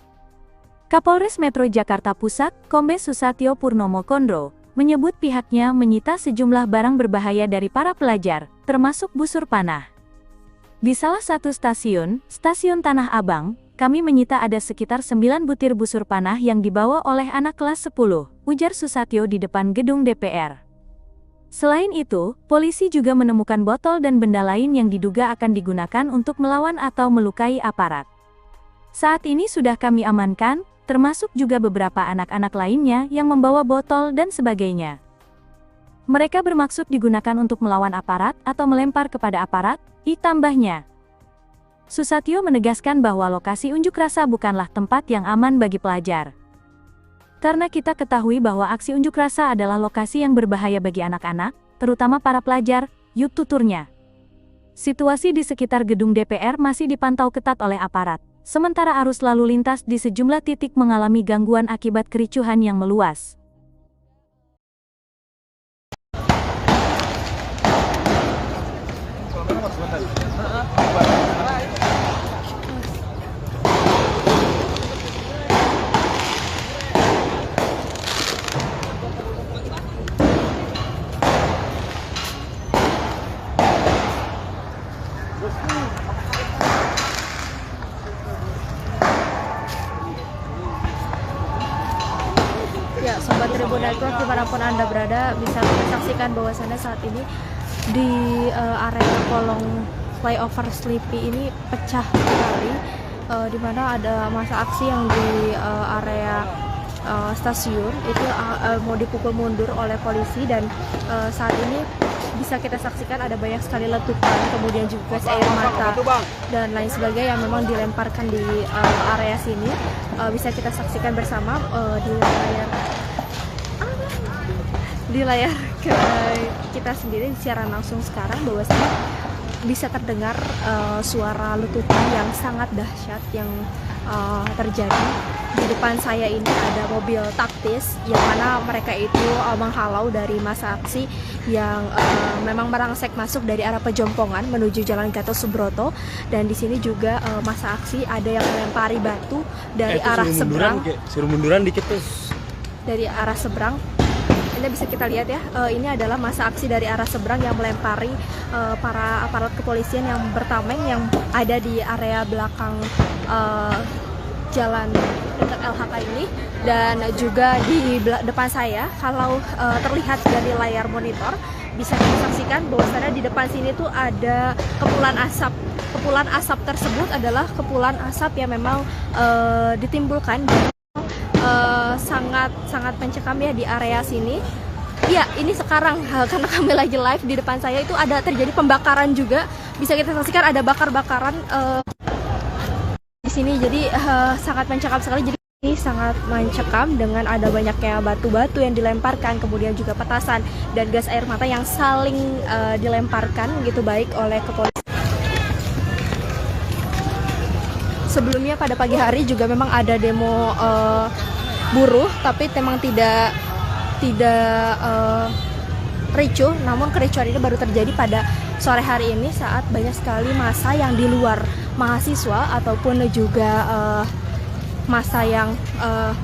Kapolres Metro Jakarta Pusat, Kombes Susatyo Purnomo Kondro, menyebut pihaknya menyita sejumlah barang berbahaya dari para pelajar, termasuk busur panah. Di salah satu stasiun Tanah Abang, kami menyita ada sekitar 9 butir busur panah yang dibawa oleh anak kelas 10, ujar Susatyo di depan gedung DPR. Selain itu, polisi juga menemukan botol dan benda lain yang diduga akan digunakan untuk melawan atau melukai aparat. Saat ini sudah kami amankan, termasuk juga beberapa anak-anak lainnya yang membawa botol dan sebagainya. Mereka bermaksud digunakan untuk melawan aparat atau melempar kepada aparat, tambahnya. Susatyo menegaskan bahwa lokasi unjuk rasa bukanlah tempat yang aman bagi pelajar. Karena kita ketahui bahwa aksi unjuk rasa adalah lokasi yang berbahaya bagi anak-anak, terutama para pelajar, tuturnya. Situasi di sekitar gedung DPR masih dipantau ketat oleh aparat, sementara arus lalu lintas di sejumlah titik mengalami gangguan akibat kericuhan yang meluas. Ya, Sobat Tribun Network dimanapun Anda berada, bisa saksikan bahwasannya saat ini di area kolong flyover Sleepy ini pecah sekali, di mana ada massa aksi yang di area stasiun itu mau dipukul mundur oleh polisi, dan saat ini bisa kita saksikan ada banyak sekali letupan, kemudian juga gas air mata dan lain sebagainya yang memang dilemparkan di area sini. Bisa kita saksikan bersama di layar kita sendiri siaran langsung sekarang, bahwasanya bisa terdengar suara letupan yang sangat dahsyat yang terjadi. Di depan saya ini ada mobil taktis yang mana mereka itu menghalau dari massa aksi yang memang merangsek masuk dari arah Pejompongan menuju Jalan Gatot Subroto, dan di sini juga massa aksi ada yang melempari batu dari arah seberang. Suruh munduran dikit tuh. Dari arah seberang. Ini bisa kita lihat ya, ini adalah massa aksi dari arah seberang yang melempari para aparat kepolisian yang bertameng yang ada di area belakang jalan dekat LHK ini, dan juga di depan saya kalau terlihat dari layar monitor bisa kita saksikan bahwasannya di depan sini tuh ada kepulan asap. Kepulan asap tersebut adalah kepulan asap yang memang ditimbulkan sangat mencekam ya di area sini. Ya, ini sekarang karena kami lagi live di depan saya itu ada terjadi pembakaran juga. Bisa kita saksikan ada bakar-bakaran di sini. Jadi sangat mencekam sekali. Jadi ini sangat mencekam dengan ada banyaknya batu-batu yang dilemparkan, kemudian juga petasan dan gas air mata yang saling dilemparkan gitu baik oleh kepolisian. Sebelumnya pada pagi hari juga memang ada demo buruh, tapi memang tidak ricuh, namun kericuhan ini baru terjadi pada sore hari ini saat banyak sekali massa yang di luar mahasiswa ataupun juga massa yang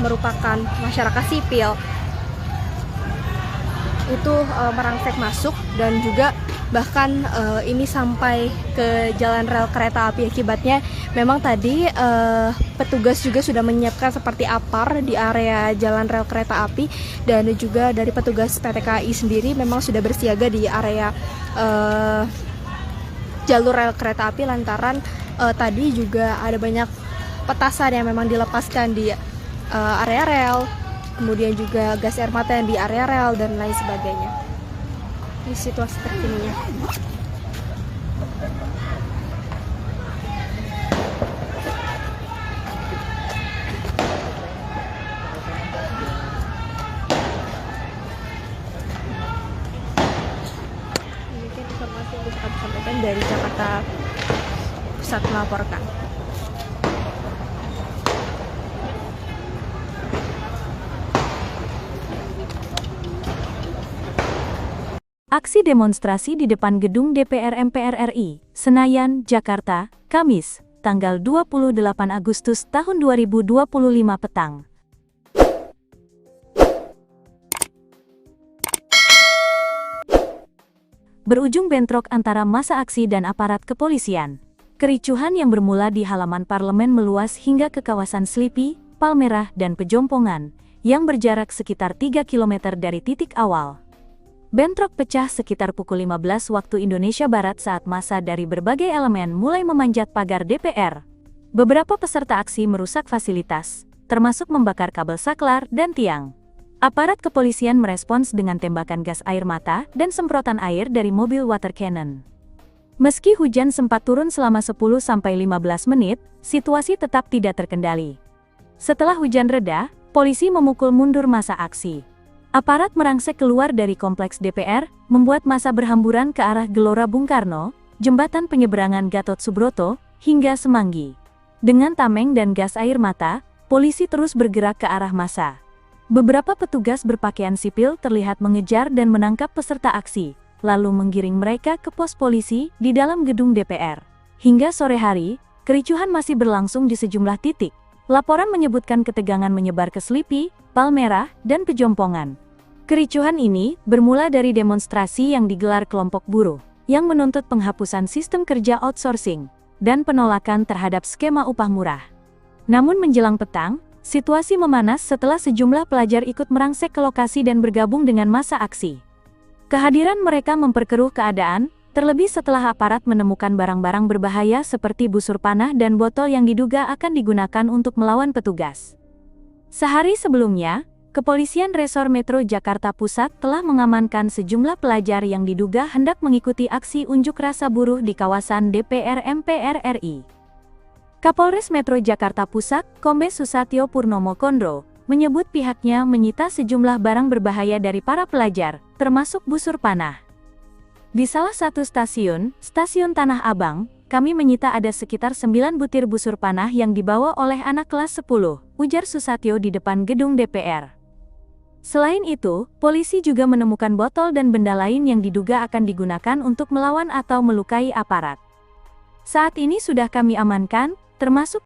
merupakan masyarakat sipil itu merangsek masuk, dan juga bahkan ini sampai ke jalan rel kereta api. Akibatnya memang tadi petugas juga sudah menyiapkan seperti APAR di area jalan rel kereta api, dan juga dari petugas PT KAI sendiri memang sudah bersiaga di area jalur rel kereta api lantaran tadi juga ada banyak petasan yang memang dilepaskan di area rel, kemudian juga gas air mata yang di area rel dan lain sebagainya. Ini situasi terkininya. Demikian informasi yang bisa kami sampaikan dari Jakarta Pusat melaporkan. Aksi demonstrasi di depan gedung DPR MPR RI, Senayan, Jakarta, Kamis, tanggal 28 Agustus tahun 2025 petang. Berujung bentrok antara massa aksi dan aparat kepolisian. Kericuhan yang bermula di halaman parlemen meluas hingga ke kawasan Slipi, Palmerah, dan Pejompongan, yang berjarak sekitar 3 km dari titik awal. Bentrok pecah sekitar pukul 15 waktu Indonesia Barat saat massa dari berbagai elemen mulai memanjat pagar DPR. Beberapa peserta aksi merusak fasilitas, termasuk membakar kabel saklar dan tiang. Aparat kepolisian merespons dengan tembakan gas air mata dan semprotan air dari mobil water cannon. Meski hujan sempat turun selama 10-15 menit, situasi tetap tidak terkendali. Setelah hujan reda, polisi memukul mundur massa aksi. Aparat merangsek keluar dari kompleks DPR, membuat massa berhamburan ke arah Gelora Bung Karno, Jembatan Penyeberangan Gatot Subroto, hingga Semanggi. Dengan tameng dan gas air mata, polisi terus bergerak ke arah massa. Beberapa petugas berpakaian sipil terlihat mengejar dan menangkap peserta aksi, lalu menggiring mereka ke pos polisi di dalam gedung DPR. Hingga sore hari, kericuhan masih berlangsung di sejumlah titik. Laporan menyebutkan ketegangan menyebar ke Slipi, Palmerah, dan Pejompongan. Kericuhan ini bermula dari demonstrasi yang digelar kelompok buruh, yang menuntut penghapusan sistem kerja outsourcing, dan penolakan terhadap skema upah murah. Namun menjelang petang, situasi memanas setelah sejumlah pelajar ikut merangsek ke lokasi dan bergabung dengan massa aksi. Kehadiran mereka memperkeruh keadaan, terlebih setelah aparat menemukan barang-barang berbahaya seperti busur panah dan botol yang diduga akan digunakan untuk melawan petugas. Sehari sebelumnya, Kepolisian Resor Metro Jakarta Pusat telah mengamankan sejumlah pelajar yang diduga hendak mengikuti aksi unjuk rasa buruh di kawasan DPR MPR RI. Kapolres Metro Jakarta Pusat, Kombes Susatyo Purnomo Kondro, menyebut pihaknya menyita sejumlah barang berbahaya dari para pelajar, termasuk busur panah. Di salah satu stasiun Tanah Abang, kami menyita ada sekitar 9 butir busur panah yang dibawa oleh anak kelas 10, ujar Susatyo di depan gedung DPR. Selain itu, polisi juga menemukan botol dan benda lain yang diduga akan digunakan untuk melawan atau melukai aparat. Saat ini sudah kami amankan, termasuk